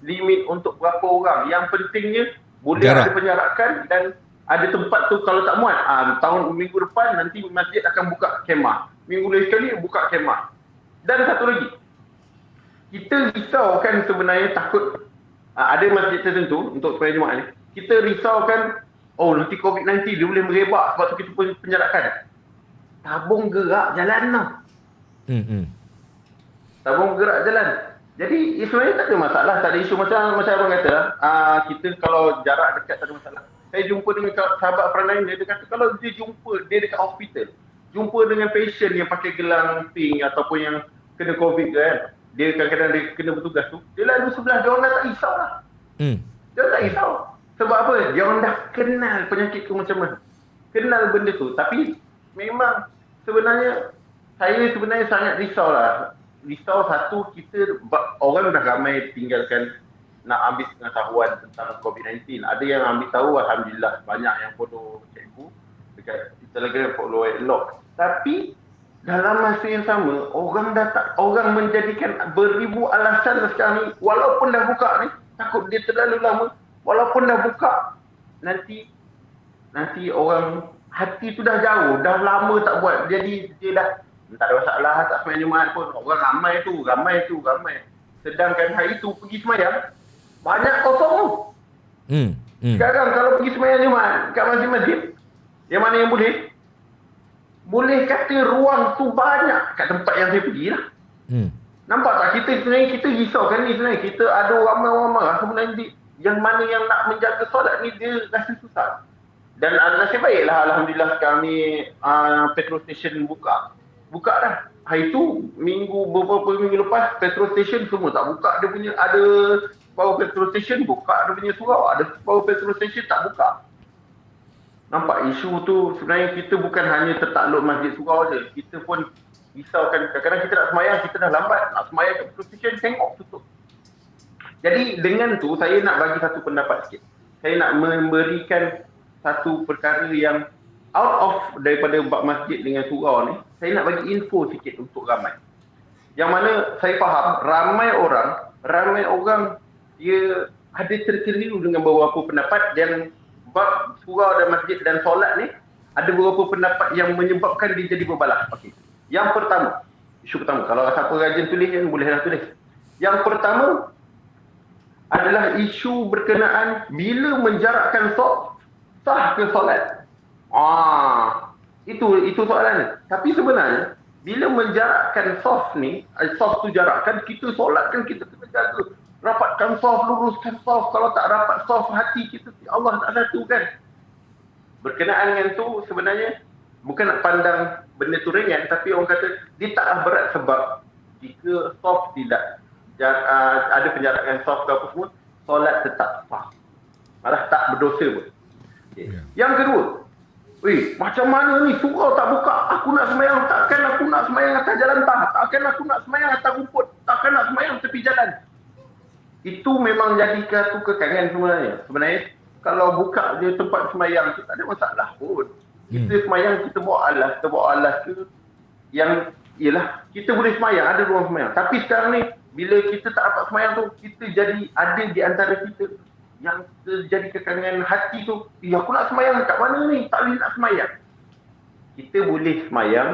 S2: limit untuk berapa orang. Yang pentingnya boleh ada penjarakan dan ada tempat tu kalau tak muat. Minggu depan nanti masjid akan buka kemah. Minggu lain sekali buka kemah. Dan satu lagi, kita risau kan sebenarnya takut ada masjid tertentu untuk sembahyang Jumaat ni. Kita risaukan nanti COVID-19 dia boleh merebak sebab tu kita pun penjarakan. Tabung gerak jalan tau. Tabung gerak jalan. Jadi sebenarnya tak ada masalah, tak ada isu macam abang kata kita kalau jarak dekat tak ada masalah. Saya jumpa dengan sahabat perangai dia kata kalau dia jumpa dia dekat hospital, jumpa dengan patient yang pakai gelang pink ataupun yang kena COVID kan, dia kadang-kadang dia kena bertugas tu, dia lalu sebelah, dia orang dah tak risau lah. Dia tak risau. Sebab apa? Dia orang dah kenal penyakit tu macam mana. Kenal benda tu. Tapi memang sebenarnya saya sangat risau lah. Risau satu, kita orang dah ramai tinggalkan nak ambil pengetahuan tentang COVID-19. Ada yang ambil tahu, alhamdulillah banyak yang follow cikgu dekat Telegram, follow elok. Tapi dalam masa yang sama, orang menjadikan beribu alasan sekarang ni, walaupun dah buka ni, takut dia terlalu lama, walaupun dah buka, nanti orang hati tu dah jauh, dah lama tak buat, jadi dia dah tak ada masalah, tak sembahyang Jumaat pun, orang ramai tu. Sedangkan hari tu pergi sembahyang, banyak kosong tu. Sekarang kalau pergi sembahyang Jumaat kat masjid-masjid, yang mana yang boleh kata ruang tu banyak kat tempat yang saya pergi lah. Nampak tak? Kita risau kan ni sebenarnya. Kita ada orang marah sebenarnya yang mana yang nak menjaga solat ni dia rasa susah. Dan nasib baiklah alhamdulillah sekarang ni petrol station buka dah. Hari tu beberapa minggu lepas petrol station semua tak buka. Dia punya ada beberapa petrol station buka dia punya surau, ada beberapa petrol station tak buka. Nampak isu tu sebenarnya kita bukan hanya tertakluk masjid surau je. Kita pun risaukan kadang-kadang kita nak semayang, kita dah lambat. Nak semayang kat petrol station, tengok tutup. Jadi dengan tu saya nak bagi satu pendapat sikit. Saya nak memberikan satu perkara yang out of daripada bab masjid dengan surau ni. Saya nak bagi info sikit untuk ramai. Yang mana saya faham ramai orang dia ada terkeliru dengan beberapa pendapat dan bab surau dan masjid dan solat ni ada beberapa pendapat yang menyebabkan dia jadi berbalah. Okey. Yang pertama, isu pertama, kalau siapa rajin tulis kan bolehlah tulis. Yang pertama adalah isu berkenaan bila menjarakkan sah ke solat. Itu soalan ni. Tapi sebenarnya bila menjarakkan soft tu jarakkan, kita solat kan kita kena jaga. Rapatkan soft, luruskan soft. Kalau tak rapat soft, hati kita Allah tak satu kan. Berkenaan dengan tu sebenarnya bukan nak pandang benda tu ringan, tapi orang kata dia taklah berat sebab jika soft tidak ada penjarakan soft ke apa semua, solat tetap sah. Malah tak berdosa pun. Okay. Yang kedua, macam mana ni surau tak buka? Aku nak semayang, takkan aku nak semayang atas jalan tah, takkan aku nak semayang atas rumput, takkan nak semayang tepi jalan. Itu memang jadi satu kekangan sebenarnya. Kalau buka je tempat semayang tu tak ada masalah pun. Kita semayang, kita bawa alas tu yang ialah kita boleh semayang, ada ruang semayang. Tapi sekarang ni bila kita tak dapat semayang tu, kita jadi ada di antara kita yang terjadi kekangan hati tu, aku nak semayang kat mana ni? Tak boleh nak semayang. Kita boleh semayang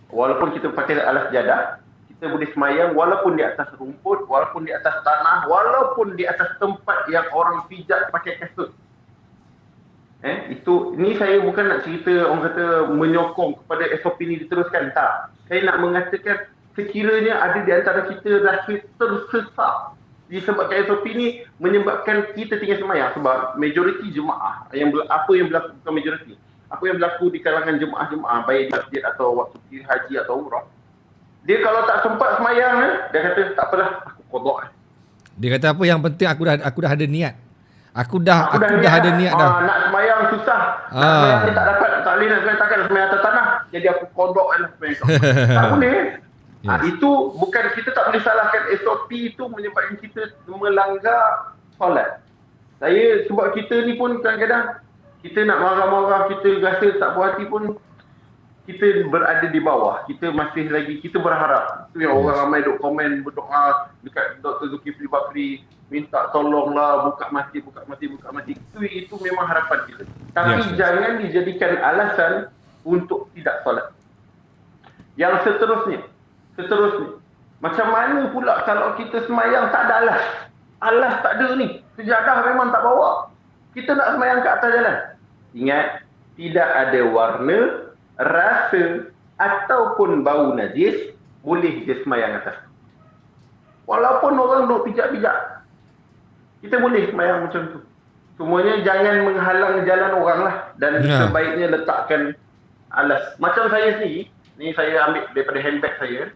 S2: walaupun kita pakai alas jadah. Kita boleh semayang walaupun di atas rumput, walaupun di atas tanah, walaupun di atas tempat yang orang pijat pakai kasut. Ini saya bukan nak cerita orang kata menyokong kepada SOP ni diteruskan, tak. Saya nak mengatakan sekiranya ada di antara kita rasa tersesak disebabkan SOP ni menyebabkan kita tinggal semayang, sebab majoriti jemaah apa yang berlaku, bukan majoriti, apa yang berlaku di kalangan jemaah-jemaah baik di masjid atau waktu haji atau umrah, dia kalau tak sempat semayang, dia kata tak apalah, aku qada.
S1: Dia kata apa, yang penting aku dah ada niat. Aku dah ada niat dah.
S2: Nak semayang susah. Nak semayang ni tak dapat, tak boleh nak semayang, takkan semayang atas tanah. Jadi aku qada lah semayang. Tak boleh. Yes. Itu bukan, kita tak boleh salahkan SOP itu menyebabkan kita melanggar solat. Sebab kita ni pun kadang-kadang kita nak marah-marah, kita rasa tak puas hati pun, kita berada di bawah, kita masih lagi, kita berharap. Itu yang orang ramai duk komen, berdoa dekat Dr. Zulkifli Bakri, minta tolonglah buka masjid. Itu memang harapan kita. Tapi jangan dijadikan alasan untuk tidak solat. Yang seterusnya, macam mana pula kalau kita semayang tak ada alas? Alas tak ada ni, sejadah memang tak bawa. Kita nak semayang kat atas jalan. Ingat, tidak ada warna, rasa ataupun bau najis, boleh je semayang atas. Walaupun orang duk pijak-pijak, kita boleh semayang macam tu. Semuanya jangan menghalang jalan orang lah. Dan sebaiknya letakkan alas. Macam saya sendiri, ni saya ambil daripada handbag saya.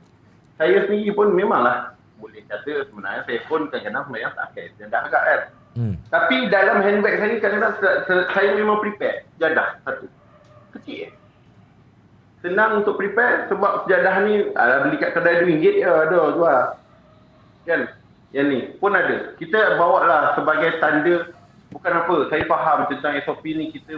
S2: Saya sendiri pun memanglah boleh kata sebenarnya saya pun kadang-kadang semayang tak pakai jadah agak kan. Tapi dalam handbag saya kadang-kadang saya memang prepare jadah satu. Kecil. Senang untuk prepare sebab sejadah ni beli kat kedai RM2 ada jual. Kan? Yang ni pun ada. Kita bawa lah sebagai tanda, bukan apa, saya faham tentang SOP ni, kita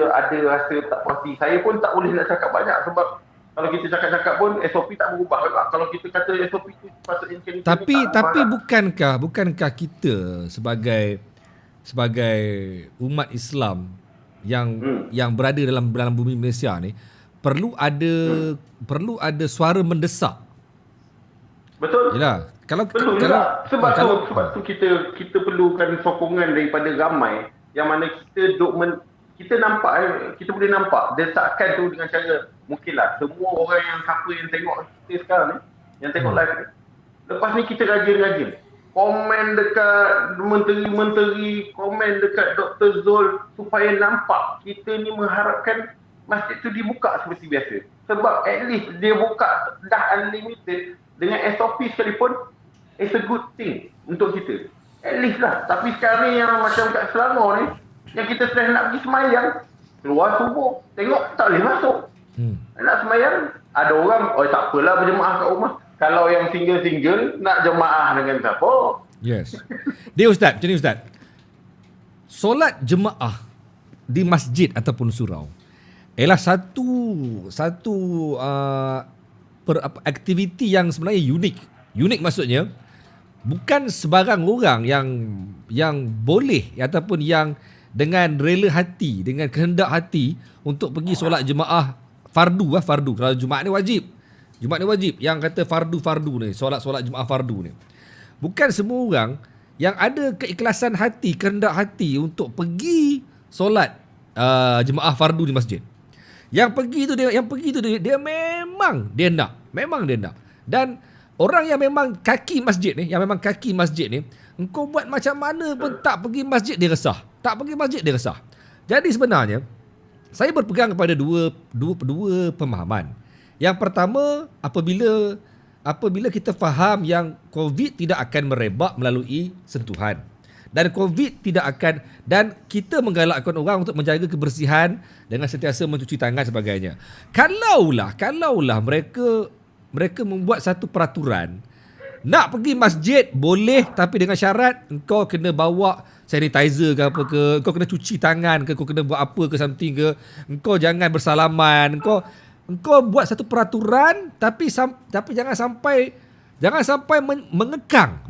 S2: ada rasa tak puas hati. Saya pun tak boleh nak cakap banyak sebab kalau kita cakap-cakap pun SOP tak berubah. Kalau kita kata SOP tu patutnya macam ni.
S1: Tapi bukankah kita sebagai umat Islam yang berada dalam bumi Malaysia ni perlu ada suara mendesak.
S2: Betul.
S1: Yalah.
S2: Sebab tu kita perlukan sokongan daripada ramai, yang mana kita nampak, kita boleh nampak desakan tu dengan cara, mungkinlah semua orang yang tengok kita sekarang ni, yang tengok live ni, lepas ni kita rajin-rajin komen dekat menteri-menteri, komen dekat Dr. Zul, supaya nampak kita ni mengharapkan masjid tu dibuka seperti biasa. Sebab at least dia buka dah unlimited dengan SOP sekalipun, it's a good thing untuk kita. At least lah. Tapi sekarang ni yang macam kat Selangor ni, yang kita sedang nak pergi semayang, keluar subuh, tengok tak boleh masuk. Nak semayang, ada orang, tak apalah berjemaah kat rumah. Kalau yang single-single, nak jemaah dengan siapa?
S1: Yes. Dia Ustaz, macam ni Ustaz. Solat jemaah di masjid ataupun surau ialah satu aktiviti yang sebenarnya unik. Unik maksudnya bukan sebarang orang yang boleh ataupun yang dengan rela hati, dengan kehendak hati untuk pergi solat jemaah fardu. Kalau Jumaat ni wajib. Yang kata fardu ni, solat jemaah fardu ni. Bukan semua orang yang ada keikhlasan hati, kehendak hati untuk pergi solat jemaah fardu di masjid. Yang pergi tu dia memang dia nak. Dan Orang yang memang kaki masjid ni, engkau buat macam mana pun tak pergi masjid dia resah. Jadi sebenarnya saya berpegang kepada dua pemahaman. Yang pertama, apabila kita faham yang COVID tidak akan merebak melalui sentuhan. Dan COVID tidak akan, dan kita menggalakkan orang untuk menjaga kebersihan dengan sentiasa mencuci tangan sebagainya. Kalaulah mereka membuat satu peraturan, nak pergi masjid boleh tapi dengan syarat engkau kena bawa sanitizer ke apa ke, engkau kena cuci tangan ke, engkau kena buat apa ke something ke, engkau jangan bersalaman, engkau buat satu peraturan tapi jangan sampai mengekang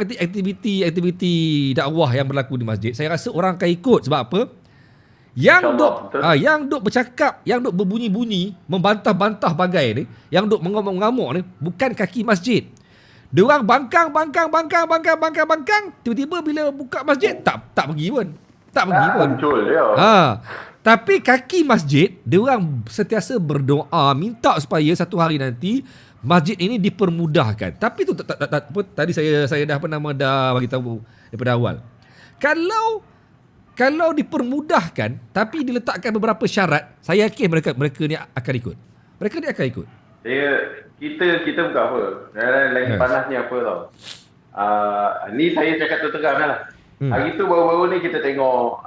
S1: aktiviti dakwah yang berlaku di masjid. Saya rasa orang akan ikut. Sebab apa? Yang duk bercakap, yang duk berbunyi-bunyi, membantah-bantah bagai ni, yang duk mengamuk-ngamuk ni bukan kaki masjid. Diorang bangkang, tiba-tiba bila buka masjid tak pergi pun.
S2: Muncul dia.
S1: Tapi kaki masjid, diorang sentiasa berdoa minta supaya satu hari nanti masjid ini dipermudahkan. Tapi tu tadi saya dah bagi tahu daripada awal. Kalau dipermudahkan tapi diletakkan beberapa syarat, saya yakin mereka ni akan ikut.
S2: Kita bukan apa. Lagi panasnya apa tau. Ni saya cakap terang lah. Hari tu baru-baru ni kita tengok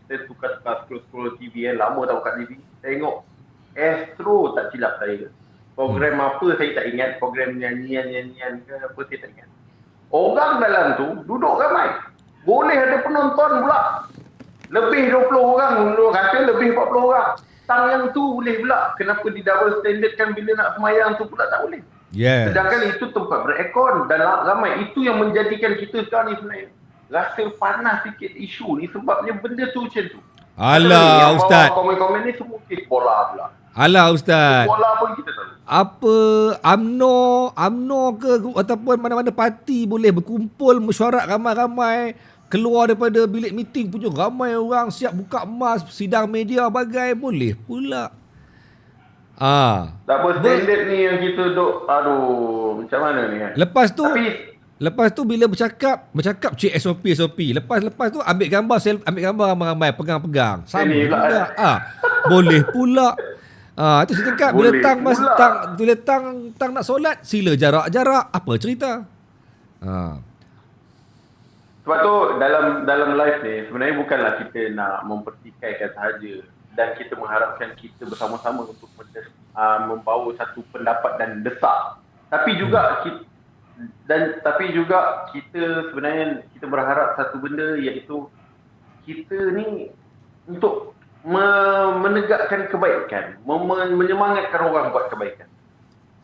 S2: kita tukar scroll TV lama tak buka TV. Tengok Astro tak silap saya. Program apa saya tak ingat. Program nyanyian ke apa saya tak ingat. Orang dalam tu duduk ramai. Boleh ada penonton pula. Lebih 20 orang, kata lebih 40 orang. Tang yang tu boleh pula. Kenapa di double standard kan bila nak semayang tu pula tak boleh.
S1: Yes.
S2: Sedangkan itu tempat beraircon dan ramai. Itu yang menjadikan kita sekarang ni sebenarnya rasa panas sikit isu ni sebabnya benda tu macam tu.
S1: Alah Ustaz.
S2: Komen-komen ni semua kes bola pula.
S1: Alah Ustaz.
S2: Bola pun kita tahu.
S1: Apa UMNO ke ataupun mana-mana parti boleh berkumpul mesyuarat ramai-ramai, keluar daripada bilik meeting punya ramai orang siap buka emas, sidang media bagai boleh pula.
S2: Double standard ni yang kita duk, aduh, macam mana ni kan.
S1: Lepas tu bila bercakap cik SOP. Lepas tu ambil gambar ramai-ramai pegang-pegang. Sama pula. Boleh pula. Itu saya cakap bila tang nak solat sila jarak. Apa cerita?
S2: Sebab tu dalam live ni sebenarnya bukanlah kita nak mempertikaikan sahaja dan kita mengharapkan kita bersama-sama untuk membawa satu pendapat dan desak. Tapi juga kita sebenarnya kita berharap satu benda iaitu kita ni untuk menegakkan kebaikan, menyemangatkan orang buat kebaikan.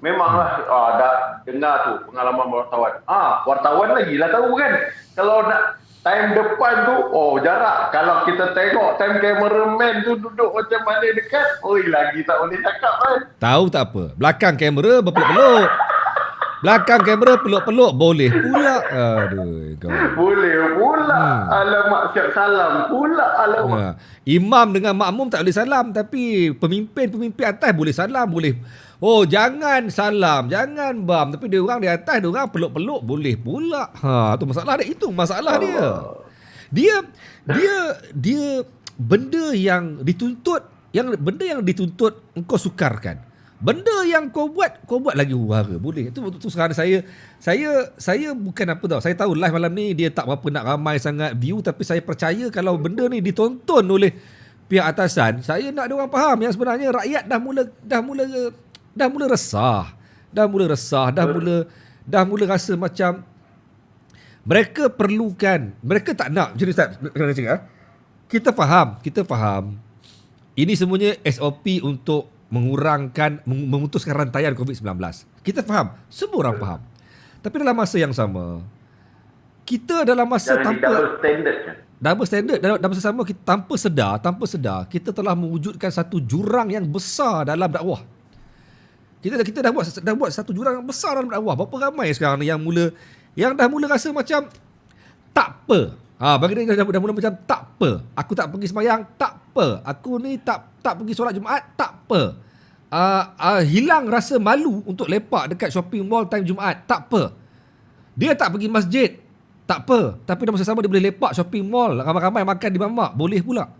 S2: Memanglah dah dengar tu pengalaman wartawan. Wartawan lagi lah tahu kan. Kalau nak time depan tu, jarak. Kalau kita tengok time cameraman tu duduk macam mana dekat, lagi tak boleh cakap kan.
S1: Tahu tak apa. Belakang kamera berpeluk-peluk. Belakang kamera peluk-peluk boleh pula. Aduh,
S2: boleh pula. Alamak, siap salam pula. Alamak.
S1: Imam dengan makmum tak boleh salam, tapi pemimpin atas boleh salam, boleh. Jangan salam, jangan bam. Tapi dia orang di atas, dia orang peluk-peluk boleh pula. Tu masalah dia. Itu masalah dia. Dia benda yang dituntut, engkau sukarkan. Benda yang kau buat lagi huru-hara. Boleh. Itu sekarang saya bukan apa tau. Saya tahu live malam ni dia tak berapa nak ramai sangat view, tapi saya percaya kalau benda ni ditonton oleh pihak atasan, saya nak dia orang faham yang sebenarnya rakyat dah mula resah. Dah mula rasa macam mereka perlukan, mereka tak nak. Jadi Ustaz, kita faham. Ini semuanya SOP untuk memutuskan rantaian COVID-19. Kita faham, semua orang faham. Tapi dalam masa yang sama, kita dalam masa double standard dalam masa sama, kita tanpa sedar kita telah mewujudkan satu jurang yang besar dalam dakwah. Kita dah buat satu jurang yang besar dalam dakwah. Berapa ramai sekarang ni yang dah mula rasa macam tak apa. Bagi dia dah mula macam tak apa. Aku tak pergi sembahyang, tak apa. Aku ni tak pergi solat Jumaat, tak apa. hilang rasa malu untuk lepak dekat shopping mall time Jumaat. Tak apa. Dia tak pergi masjid. Tak apa. Tapi dalam masa sama dia boleh lepak shopping mall. Ramai-ramai makan di mamak. Boleh pula.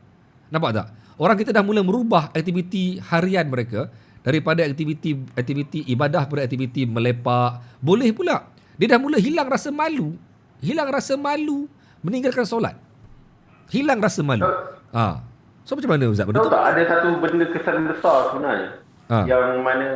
S1: Nampak tak? Orang kita dah mula merubah aktiviti harian mereka daripada aktiviti ibadah pada aktiviti melepak. Boleh pula. Dia dah mula hilang rasa malu. Hilang rasa malu meninggalkan solat. Hilang rasa malu. So macam mana Ustaz?
S2: Tahu tak, ada satu benda kesan besar sebenarnya. Yang mana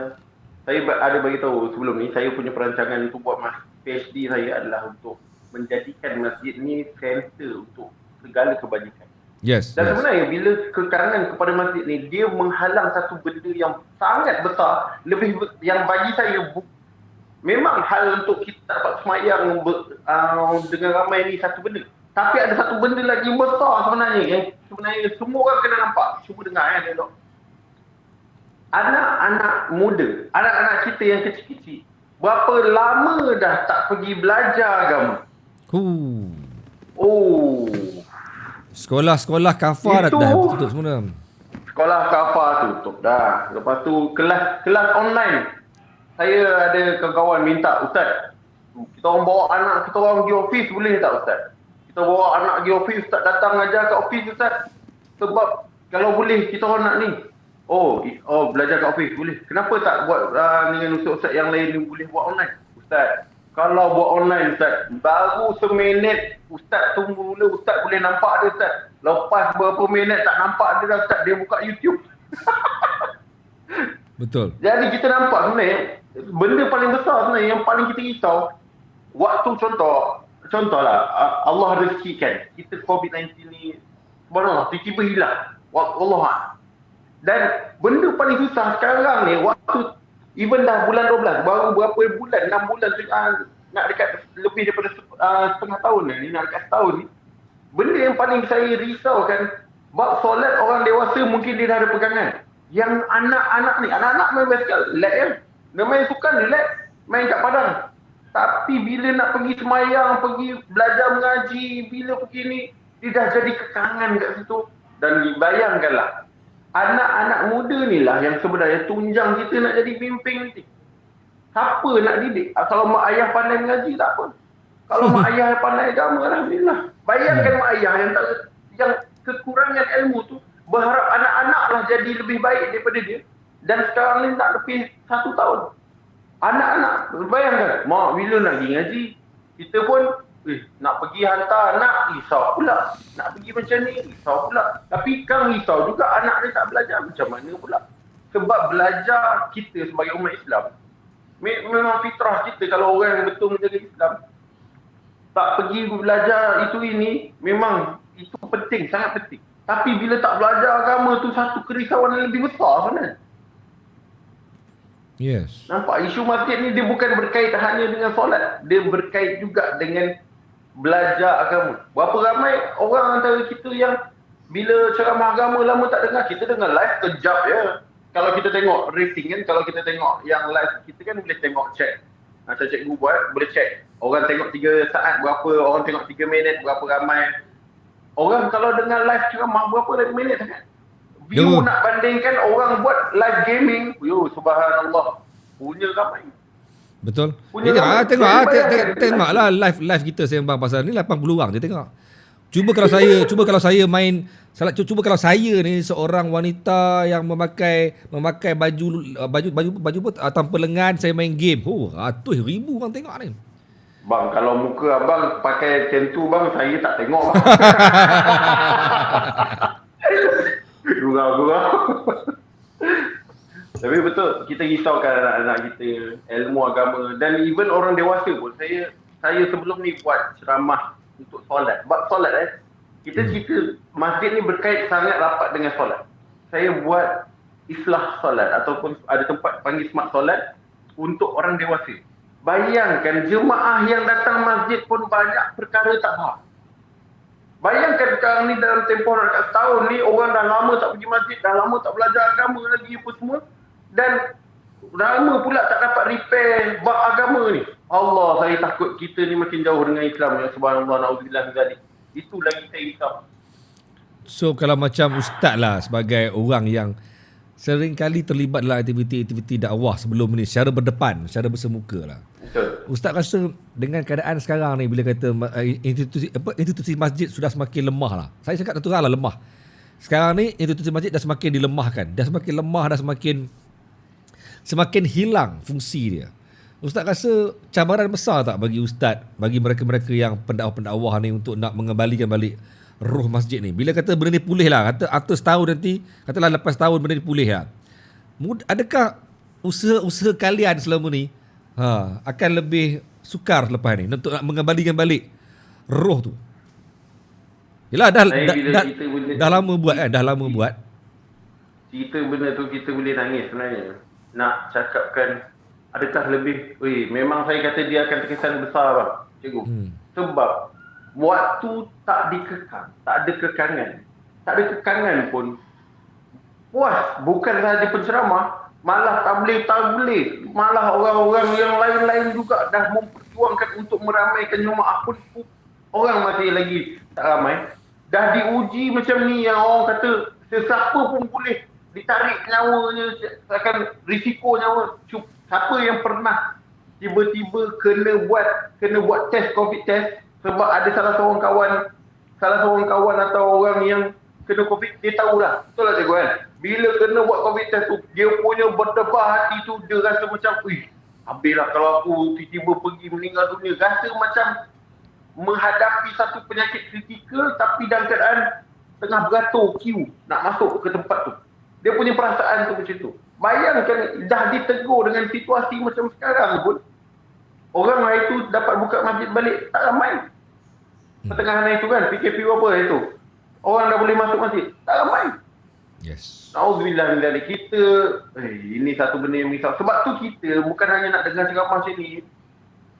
S2: saya ada bagi tahu sebelum ni, saya punya perancangan untuk buat PhD saya adalah untuk menjadikan masjid ni center untuk segala kebajikan.
S1: Yes.
S2: Dan sebenarnya bila kekarangan kepada masjid ni, dia menghalang satu benda yang sangat besar, yang bagi saya memang hal untuk kita dapat semayang dengan ramai ni satu benda. Tapi ada satu benda lagi besar sebenarnya yang sebenarnya semua orang kena nampak. Cuba dengar Dok. Anak-anak muda, anak-anak kita yang kecil-kecil, berapa lama dah tak pergi belajar agama?
S1: Sekolah-sekolah kafar dah tutup semua.
S2: Sekolah kafar tutup dah. Lepas tu kelas online. Saya ada kawan-kawan minta, Ustaz, kita orang bawa anak kita orang pergi office boleh tak Ustaz? Kita bawa anak pergi office, Ustaz datang ajar kat office Ustaz. Sebab kalau boleh kita orang nak ni. Oh, belajar kat office boleh. Kenapa tak buat dengan ustaz-ustaz yang lain ni boleh buat online? Ustaz, kalau buat online Ustaz, baru seminit Ustaz tunggu dulu, Ustaz boleh nampak dia Ustaz. Lepas berapa minit tak nampak dia dah Ustaz, dia buka YouTube.
S1: Betul.
S2: Jadi kita nampak sebenarnya, benda paling besar sebenarnya yang paling kita risau, waktu contohlah, Allah rezekikan, kita COVID-19 ni, subhanallah, tiba-tiba hilang. Allah. Dan benda paling susah sekarang ni, waktu even dah bulan 12, baru berapa bulan, 6 bulan, nak dekat lebih daripada setengah tahun ni, nak dekat setahun ni. Benda yang paling saya risaukan, bab solat orang dewasa mungkin dia dah ada pegangan. Yang anak-anak main basikal, relax kan. Dia main sukan, relax, main kat padang. Tapi bila nak pergi semayang, pergi belajar mengaji, bila pergi ni, dia dah jadi kekangan kat situ. Dan bayangkanlah, anak-anak muda ni lah yang sebenarnya tunjang kita nak jadi pimpin nanti. Siapa nak didik? Kalau mak ayah pandai mengaji, tak apa. Kalau mak ayah pandai agama, alhamdulillah. Bayangkan mak ayah yang kekurangan ilmu tu, berharap anak-anak lah jadi lebih baik daripada dia. Dan sekarang ni tak lebih 1 tahun. Anak-anak, bayangkan, mak bila nak pergi ngaji, kita pun nak pergi hantar anak, risau pula. Nak pergi macam ni, risau pula. Tapi kan risau juga anak dia tak belajar, macam mana pula. Sebab belajar kita sebagai umat Islam, memang fitrah kita kalau orang yang betul menjaga Islam, tak pergi belajar itu ini, memang itu penting, sangat penting. Tapi bila tak belajar agama tu satu kerisauan yang lebih besar sebenarnya.
S1: Yes.
S2: Nampak isu masjid ni dia bukan berkait hanya dengan solat, dia berkait juga dengan belajar agama. Berapa ramai orang antara kita yang bila ceramah agama lama tak dengar, kita dengar live kejap je. Kalau kita tengok rating kan, kalau kita tengok yang live, kita kan boleh tengok check. Macam cikgu buat, boleh check. Orang tengok 3 saat berapa, orang tengok 3 minit berapa ramai. Orang kalau dengar live ceramah berapa minit sangat. View nak bandingkan orang buat live gaming, subhanallah, punya ramai.
S1: Betul. Tengoklah live kita sembang pasal ni 80 orang je tengok. Cuba kalau saya ni seorang wanita yang memakai baju tanpa lengan, saya main game. Ratus ribu orang tengok ni.
S2: Bang, kalau muka abang pakai macam tu bang, saya tak tengok bang. Gurau-gurau. Tapi betul, kita risaukan anak-anak kita, ilmu agama, dan even orang dewasa pun. Saya sebelum ni buat ceramah untuk solat. Bab solat kita cerita masjid ni berkait sangat rapat dengan solat. Saya buat islah solat ataupun ada tempat panggil smart solat untuk orang dewasa. Bayangkan jemaah yang datang masjid pun banyak perkara tak faham. Bayangkan sekarang ni dalam tempoh setahun ni, orang dah lama tak pergi masjid, dah lama tak belajar agama lagi apa semua. Dan lama pula tak dapat repair bab agama ni. Allah, saya takut kita ni makin jauh dengan Islam. Ya subhanallah, na'udzubillah min zalik. Itu lagi saya risau.
S1: So kalau macam ustaz lah, sebagai orang yang sering kali terlibat dalam aktiviti-aktiviti dakwah sebelum ni secara berdepan, secara bersemuka lah.
S2: Betul.
S1: Ustaz rasa dengan keadaan sekarang ni bila kata institusi masjid sudah semakin lemah lah. Saya cakap terus lah lemah. Sekarang ni institusi masjid dah semakin dilemahkan, dah semakin lemah, dah semakin hilang fungsi dia. Ustaz rasa cabaran besar tak bagi ustaz, bagi mereka-mereka yang pendakwah-pendakwah ni untuk nak mengembalikan balik roh masjid ni? Bila kata benda ni pulih lah, kata atas tahun nanti, katalah lepas tahun benda ni pulih lah. Adakah usaha kalian selama ni akan lebih sukar lepas ni untuk nak mengembalikan balik roh tu? Yelah dah lama buat kan, dah lama buat.
S2: Cerita benda tu kita boleh nangis sebenarnya. Nak cakapkan adakah lebih, memang saya kata dia akan terkesan besar bang, cikgu. Sebab waktu tak dikekang, tak ada kekangan. Tak ada kekangan pun puas, bukan sahaja penceramah, malah tabligh, malah orang-orang yang lain-lain juga dah memperjuangkan untuk meramaikan jemaah pun orang masih lagi tak ramai. Dah diuji macam ni yang orang kata sesiapa pun boleh ditarik nyawanya, akan risiko nyawa. Siapa yang pernah tiba-tiba kena buat test COVID test sebab ada salah seorang kawan atau orang yang kena COVID, dia tahulah. Betul lah cikgu kan? Bila kena buat COVID test tu, dia punya berdebar hati tu, dia rasa macam, habislah kalau aku tiba-tiba pergi meninggal dunia. Rasa macam menghadapi satu penyakit kritikal tapi dalam keadaan tengah beratur queue nak masuk ke tempat tu. Dia punya perasaan tu macam tu. Bayangkan dah ditegur dengan situasi macam sekarang pun, orang hari tu dapat buka masjid balik, tak ramai. Pertengahan hari tu kan, PKP apa hari tu, orang dah boleh masuk masjid, tak ramai.
S1: Yes.
S2: Nauzubillah min dzalik. Kita ini satu benda yang risau. Sebab tu kita bukan hanya nak dengar ceramah macam ni,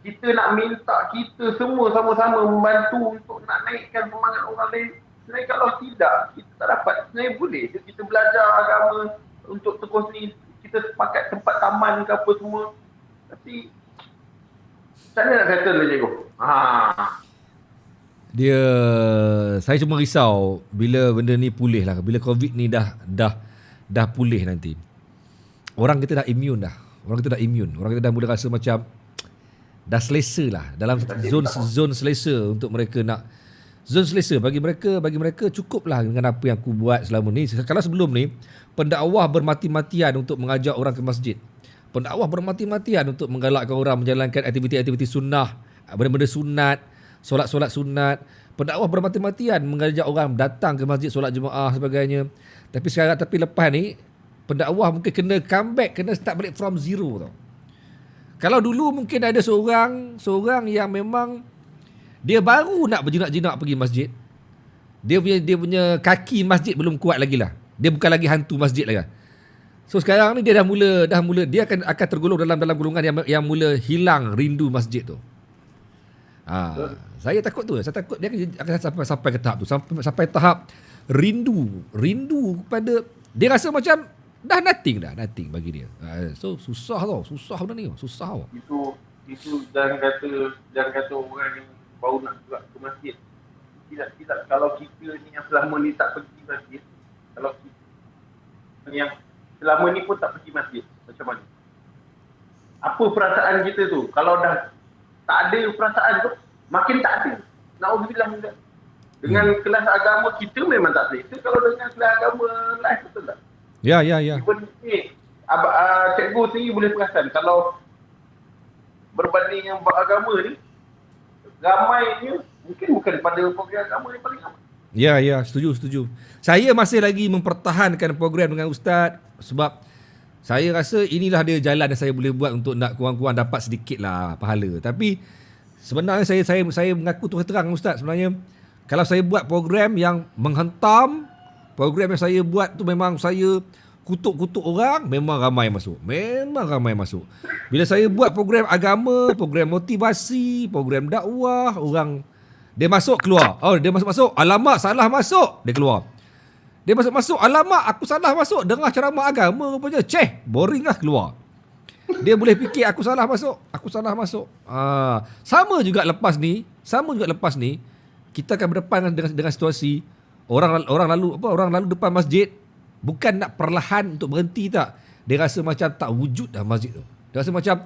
S2: kita nak minta kita semua sama-sama membantu untuk nak naikkan semangat orang lain. Sebenarnya kalau tidak, kita tak dapat. Sebenarnya boleh kita belajar agama untuk terus ni, kita sepakat tempat taman ke apa semua. Tapi macam mana nak kata lah cikgu?
S1: Saya cuma risau bila benda ni pulih lah, bila COVID ni dah pulih nanti. Orang kita dah immune dah. Orang kita dah mula rasa macam dah selesa lah dalam zon selesa untuk mereka nak. Zon selesa bagi mereka cukup lah dengan apa yang aku buat selama ni. Kalau sebelum ni pendakwah bermati-matian untuk mengajak orang ke masjid, pendakwah bermati-matian untuk menggalakkan orang menjalankan aktiviti-aktiviti sunnah, benda-benda sunat, solat-solat sunat. Pendakwah bermati-matian mengajak orang datang ke masjid, solat jemaah sebagainya. Tapi lepas ni pendakwah mungkin kena comeback, kena start balik from zero tau. Kalau dulu mungkin ada seorang yang memang dia baru nak berjinak-jinak pergi masjid. Dia punya kaki masjid belum kuat lagi lah. Dia bukan lagi hantu masjid lagi. So sekarang ni dia dah mula dia akan tergolong dalam golongan yang mula hilang rindu masjid tu. Saya takut dia akan sampai ke tahap tu, sampai tahap rindu kepada, dia rasa macam dah nothing bagi dia. So susah benda ni, susah tau.
S2: Itu jangan kata orang yang baru nak gerak ke masjid. Tidak kalau kita ni yang selama ni tak pergi masjid, kalau kita yang selama ni pun tak pergi masjid, macam mana? Apa perasaan kita tu? Kalau dah tak ada perasaan tu, makin tak ada. Nauzubillah min dzalik. Dengan kelas agama kita memang tak selesa. Kalau dengan kelas agama lain, betul tak?
S1: Ya.
S2: Even ni, cikgu sendiri boleh perasan kalau berbanding yang beragama ni, ramainya mungkin bukan pada program agama yang paling ramai.
S1: Ya, setuju. Saya masih lagi mempertahankan program dengan Ustaz sebab saya rasa inilah dia jalan yang saya boleh buat untuk nak kurang-kurang dapat sedikit lah pahala. Tapi sebenarnya saya mengaku terus terang Ustaz, sebenarnya kalau saya buat program yang menghentam, program yang saya buat tu memang saya kutuk-kutuk orang, memang ramai masuk. Bila saya buat program agama, program motivasi, program dakwah, orang dia masuk keluar. Dia masuk. Alamak, salah masuk. Dia keluar. Dia masuk. Alamak, aku salah masuk. Dengar ceramah agama rupanya. Boring lah, keluar. Dia boleh fikir aku salah masuk. Sama juga lepas ni kita akan berdepan dengan situasi orang lalu depan masjid, Bukan nak perlahan untuk berhenti tak. Dia rasa macam tak wujud dah masjid tu. Dia rasa macam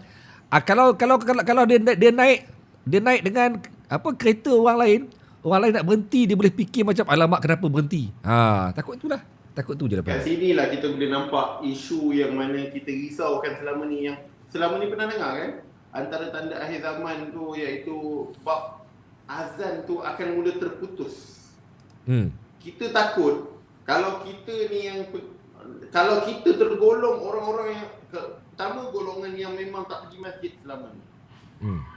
S1: kalau dia naik dengan apa kereta orang lain nak berhenti, dia boleh fikir macam alamak kenapa berhenti. Takut itulah. Takut tu je
S3: Kat
S1: dapat.
S3: sinilah kita boleh nampak isu yang mana kita risaukan selama ni, yang selama ni pernah dengar kan? Antara tanda akhir zaman tu iaitu bab azan tu akan mula terputus. Kita takut kalau kita ni kalau kita tergolong orang-orang yang pertama golongan yang memang tak pergi masjid selama ni.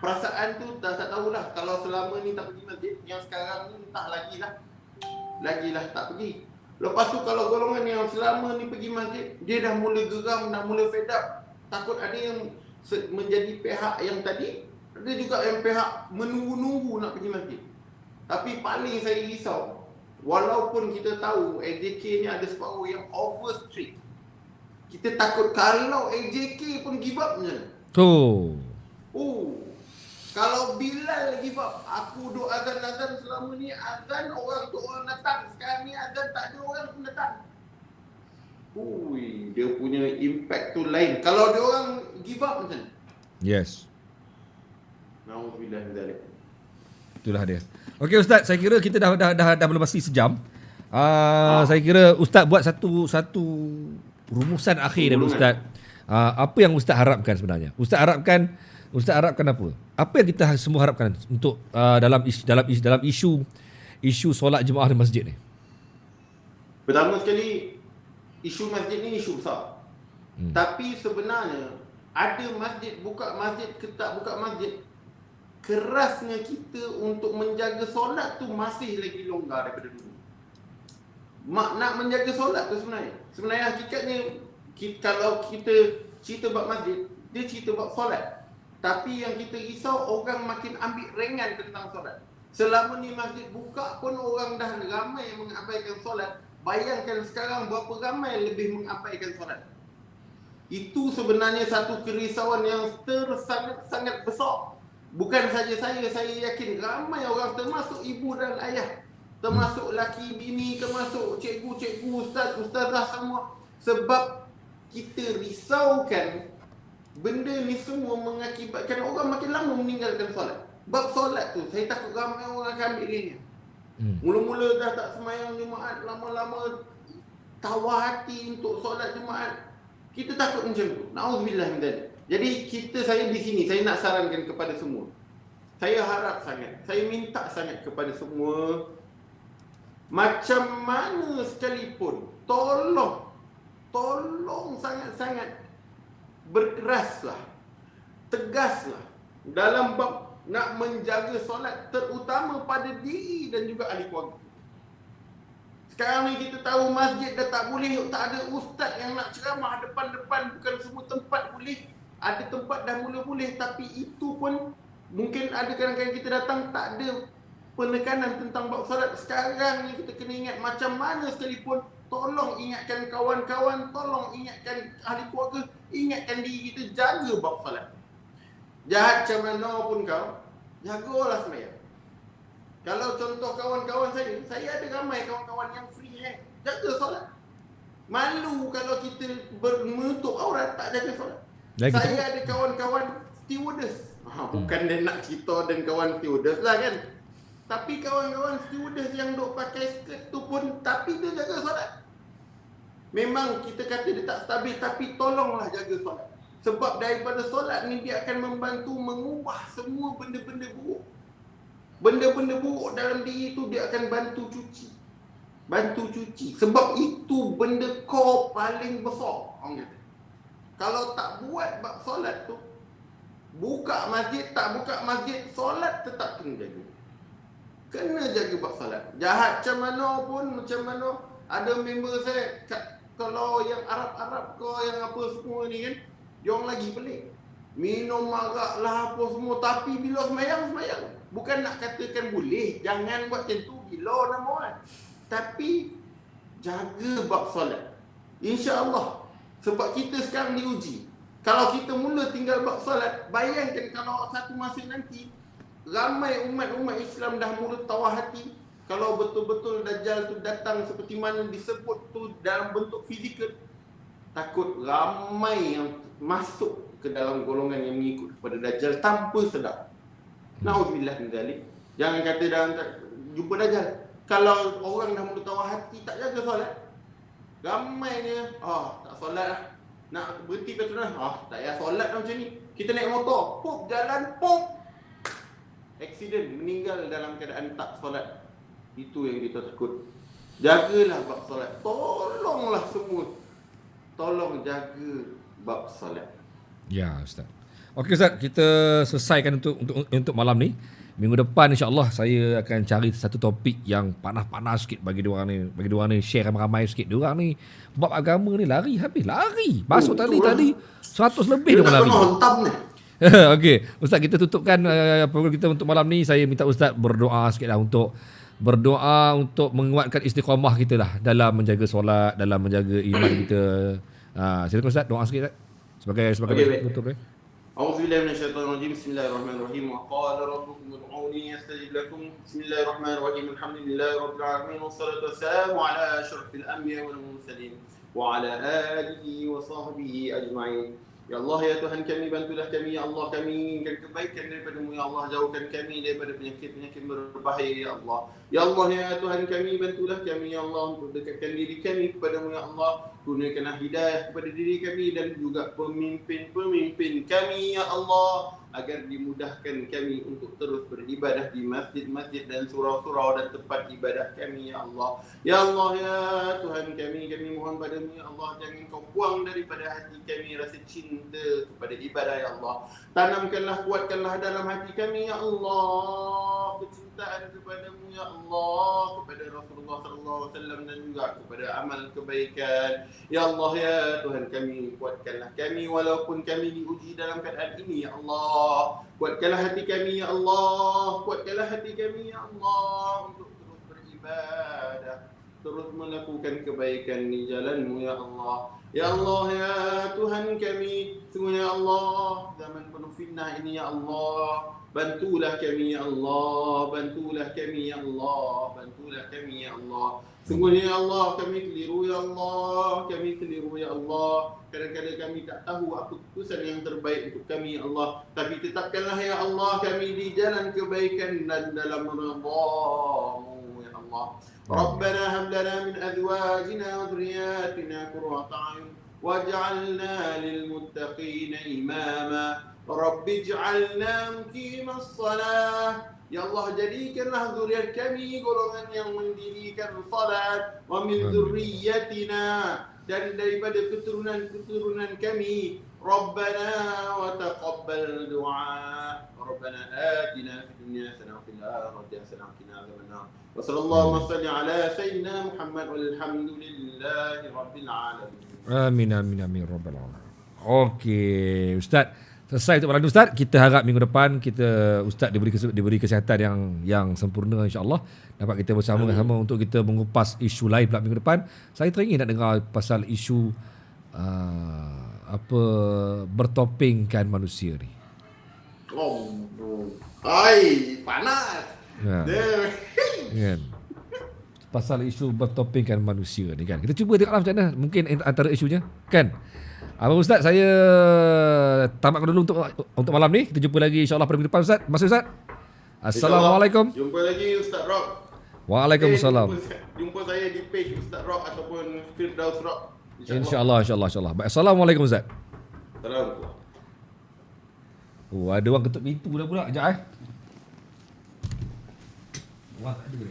S3: Perasaan tu dah tak tahulah, kalau selama ni tak pergi masjid, yang sekarang ni entah lagilah tak pergi. Lepas tu kalau golongan yang selama ni pergi masjid, dia dah mula geram, dah mula fed up. Takut ada yang menjadi pihak yang tadi, ada juga yang pihak menunggu-nunggu nak pergi masjid. Tapi paling saya risau, walaupun kita tahu AJK ni ada separuh yang over strict, kita takut kalau AJK pun give up macam mana? Kalau Bilal give up, aku duk azan selama ni, azan orang tu orang datang, sekarang ni azan tak ada orang pun datang. Dia punya impact tu lain. Kalau dia orang give up macam mana?
S1: Yes.
S3: Nauzubillah min zalik.
S1: Itulah dia. Okey Ustaz, saya kira kita dah melewati sejam. Saya kira Ustaz buat satu rumusan akhir daripada Ustaz. Apa yang Ustaz harapkan sebenarnya? Ustaz harapkan apa? Apa yang kita semua harapkan untuk dalam isu solat jemaah di masjid ni?
S3: Pertama sekali, isu masjid ni isu besar. Tapi sebenarnya ada masjid buka masjid ke tak buka masjid, kerasnya kita untuk menjaga solat tu masih lagi longgar daripada dulu. Nak menjaga solat tu sebenarnya hakikatnya, kalau kita cerita bab masjid, dia cerita bab solat. Tapi yang kita risau, orang makin ambil ringan tentang solat. Selama ni masjid buka pun orang dah ramai yang mengabaikan solat. Bayangkan sekarang berapa ramai lebih mengabaikan solat. Itu sebenarnya satu kerisauan yang sangat besar. Bukan saja saya yakin ramai orang, termasuk ibu dan ayah, termasuk laki bini, termasuk cikgu, ustazah semua. Sebab kita risaukan benda ni semua mengakibatkan orang makin lama meninggalkan solat. Bab solat tu, saya takut ramai orang akan ambil ringan. Mula-mula dah tak semayang Jumaat, lama-lama tawar hati untuk solat Jumaat. Kita takut macam tu. Nauzubillah min dzalik. Jadi saya di sini, saya nak sarankan kepada semua. Saya harap sangat, saya minta sangat kepada semua, macam mana sekalipun, tolong sangat-sangat berkeraslah, tegaslah dalam bab nak menjaga solat, terutama pada diri dan juga ahli keluarga. Sekarang ni kita tahu masjid dah tak boleh, tak ada ustaz yang nak ceramah depan-depan, bukan semua tempat boleh. Ada tempat dah mula boleh, tapi itu pun mungkin ada kadang-kadang kita datang tak ada penekanan tentang bab solat. Sekarang ni kita kena ingat, macam mana sekalipun, tolong ingatkan kawan-kawan, tolong ingatkan ahli keluarga, ingatkan diri kita, jaga bab solat. Jahat macam mana pun kau, jagalah sembahyang. Kalau contoh kawan-kawan saya ada ramai kawan-kawan yang free hand, jaga solat. Malu kalau kita menutup aurat tak jaga solat. Saya ada kawan-kawan stewardess. Bukan dia nak cerita dan kawan stewardess lah kan. Tapi kawan-kawan stewardess yang duk pakai skirt tu pun, tapi dia jaga solat. Memang kita kata dia tak stabil, tapi tolonglah jaga solat. Sebab daripada solat ni dia akan membantu mengubah semua benda-benda buruk. Benda-benda buruk dalam diri tu dia akan bantu cuci. Sebab itu benda core paling besar, orang kata. Kalau tak buat bab solat tu, buka masjid, tak buka masjid, solat tetap kena jaga. Kena jaga bab solat. Jahat macam mana pun, macam mana, ada member saya, kalau yang Arab-Arab ke yang apa semua ni kan, diorang lagi pelik. Minum arak lah apa semua, tapi bila semayang. Bukan nak katakan boleh, jangan buat macam tu, gila nama orang. Tapi jaga bab solat. InsyaAllah. Sebab kita sekarang diuji. Kalau kita mula tinggal bab solat, bayangkan kalau satu masa nanti ramai umat-umat Islam dah mula tawar hati. kalau betul-betul Dajjal tu datang seperti mana disebut tu dalam bentuk fizikal, takut ramai yang masuk ke dalam golongan yang mengikut kepada Dajjal tanpa sedar. Na'udzubillah min zalik. Jangan kata dalam jumpa Dajjal, kalau orang dah mula tawar hati tak jaga solat, ramainya tak solat lah, nak berhenti kat sana, tak payah solat lah macam ni. Kita naik motor, pop jalan, pop accident, meninggal dalam keadaan tak solat. Itu yang kita takut. Jagalah bab solat. Tolonglah semua, tolong jaga bab solat.
S1: Ya, Ustaz. Okey Ustaz, kita selesaikan untuk malam ni. Minggu depan insya-Allah saya akan cari satu topik yang panas-panas sikit bagi diorang ni share ramai-ramai sikit. Diorang ni bab agama ni lari. Masuk tadi 100 lebih diorang lari.
S3: Hentam ni.
S1: Okey, Ustaz, kita tutupkan program kita untuk malam ni. Saya minta Ustaz berdoa sikitlah untuk menguatkan istiqamah kita lah dalam menjaga solat, dalam menjaga iman kita. Silakan Ustaz, doa sikit Ustaz. Sebagai betul.
S3: A'udzubillahi minasyaitonirrajim. Bismillahirrahmanirrahim. Wa qala rabbukum ud'uni astajib lakum. Bismillahirrahmanirrahim. Alhamdulillahirabbil alamin. Wassalatu wassalamu ala asyrafil anbiya'i wal mursalin wa ala alihi wa sahbihi ajma'in. Ya Allah, ya Tuhan kami, bantulah kami ya Allah. Kami inginkan kebaikan daripada-Mu ya Allah. Jauhkan kami daripada penyakit-penyakit berbahaya ya Allah. Ya Allah, ya Tuhan kami, bantulah kami ya Allah untuk dekatkan diri kami kepada-Mu ya Allah. Kurniakanlah hidayah kepada diri kami dan juga pemimpin-pemimpin kami ya Allah, agar dimudahkan kami untuk terus beribadah di masjid-masjid dan surau-surau dan tempat ibadah kami ya Allah. Ya Allah, ya Tuhan kami mohon padamu ya Allah, jangan Kau buang daripada hati kami rasa cinta kepada ibadah ya Allah. Tanamkanlah, kuatkanlah dalam hati kami ya Allah kecintaan kepadamu ya Allah, kepada Rasulullah SAW dan juga kepada amal kebaikan. Ya Allah, ya Tuhan kami, kuatkanlah kami walaupun kami diuji dalam keadaan ini ya Allah. Kuatkanlah hati kami ya Allah, kuatkanlah hati kami ya Allah untuk terus beribadah, terus melakukan kebaikan di jalan-Mu ya Allah. Ya Allah, ya Tuhan kami, sungguhnya Allah zaman penuh fitnah ini ya Allah, bantulah kami ya Allah, bantulah kami ya Allah, bantulah kami ya Allah. Sungguhnya ya Allah, kami keliru ya Allah, kami keliru ya Allah. Kadang-kadang kami tak tahu apa keputusan yang terbaik untuk kami ya Allah. Tapi tetapkanlah ya Allah kami di jalan kebaikan dan dalam ridha-Mu ya Allah. Rabbana hab lana min azwajina wa dhurriyyatina qurrata a'yun waj'alna lil muttaqina imama. Rabbi ij'alna muqimas salah. Ya Allah, jadikanlah zuriat kami golongan yang mendirikan salat, wa min dzurriyyatina, dan daripada keturunan kami. Rabbana wa taqabbal du'a. Rabbana atina fid dunya hasanah wa fil akhirati hasanah wa qina adzabannar. Wa sallallahu wa sallim ala sayyidina Muhammad walhamdulillahi rabbil alamin.
S1: Amin rabbal alamin. Okey, Ustaz. Selesai untuk malam ni Ustaz. Kita harap minggu depan Ustaz diberi kesihatan yang sempurna insya-Allah. Dapat kita bersama-sama untuk kita mengupas isu lain pula minggu depan. Saya teringin nak dengar pasal isu bertopengkan manusia ni.
S3: Panas.
S1: Kan. Pasal isu bertopengkan manusia ni kan. Kita cuba tengoklah macam mana mungkin antara isunya kan. Abang Ustaz, saya tamatkan dulu untuk malam ni. Kita jumpa lagi insya-Allah pada minggu depan Ustaz. Masuk Ustaz. Assalamualaikum.
S3: Jumpa lagi Ustaz Rock.
S1: Waalaikumsalam.
S3: Jumpa saya di page Ustaz Rock ataupun Firdaus Rock.
S1: InsyaAllah. Baik, Assalamualaikum Ustaz.
S3: Assalamualaikum.
S1: Ada orang ketuk pintu dah pula. Sekejap Wah, tak ada ni.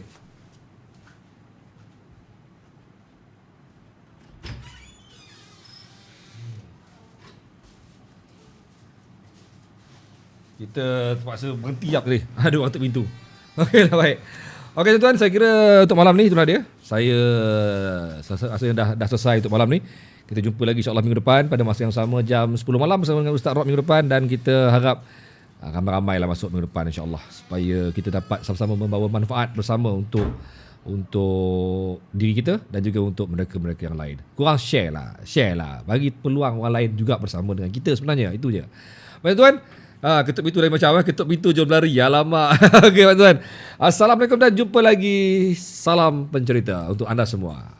S1: Kita terpaksa berhenti jap tadi. Ada orang ketuk pintu. Okey lah, baik. Okey tuan-tuan, saya kira untuk malam ni itulah dia. Saya rasa dah selesai untuk malam ni. Kita jumpa lagi insya-Allah minggu depan pada masa yang sama jam 10 malam bersama dengan Ustaz Rock minggu depan, dan kita harap ramai-ramailah masuk minggu depan insya-Allah supaya kita dapat sama-sama membawa manfaat bersama untuk diri kita dan juga untuk mereka-mereka yang lain. Kurang share lah. Bagi peluang orang lain juga bersama dengan kita sebenarnya. Itu je. Baik tuan, Ketuk pintu dari macam ketuk pintu jom lari. Alamak. Okey tuan. Assalamualaikum dan jumpa lagi. Salam pencerita untuk anda semua.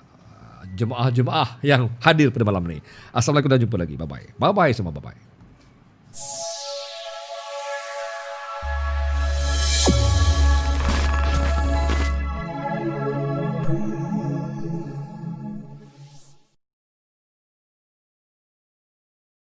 S1: Jemaah-jemaah yang hadir pada malam ni. Assalamualaikum dan jumpa lagi. Bye-bye. Bye-bye semua. Bye-bye.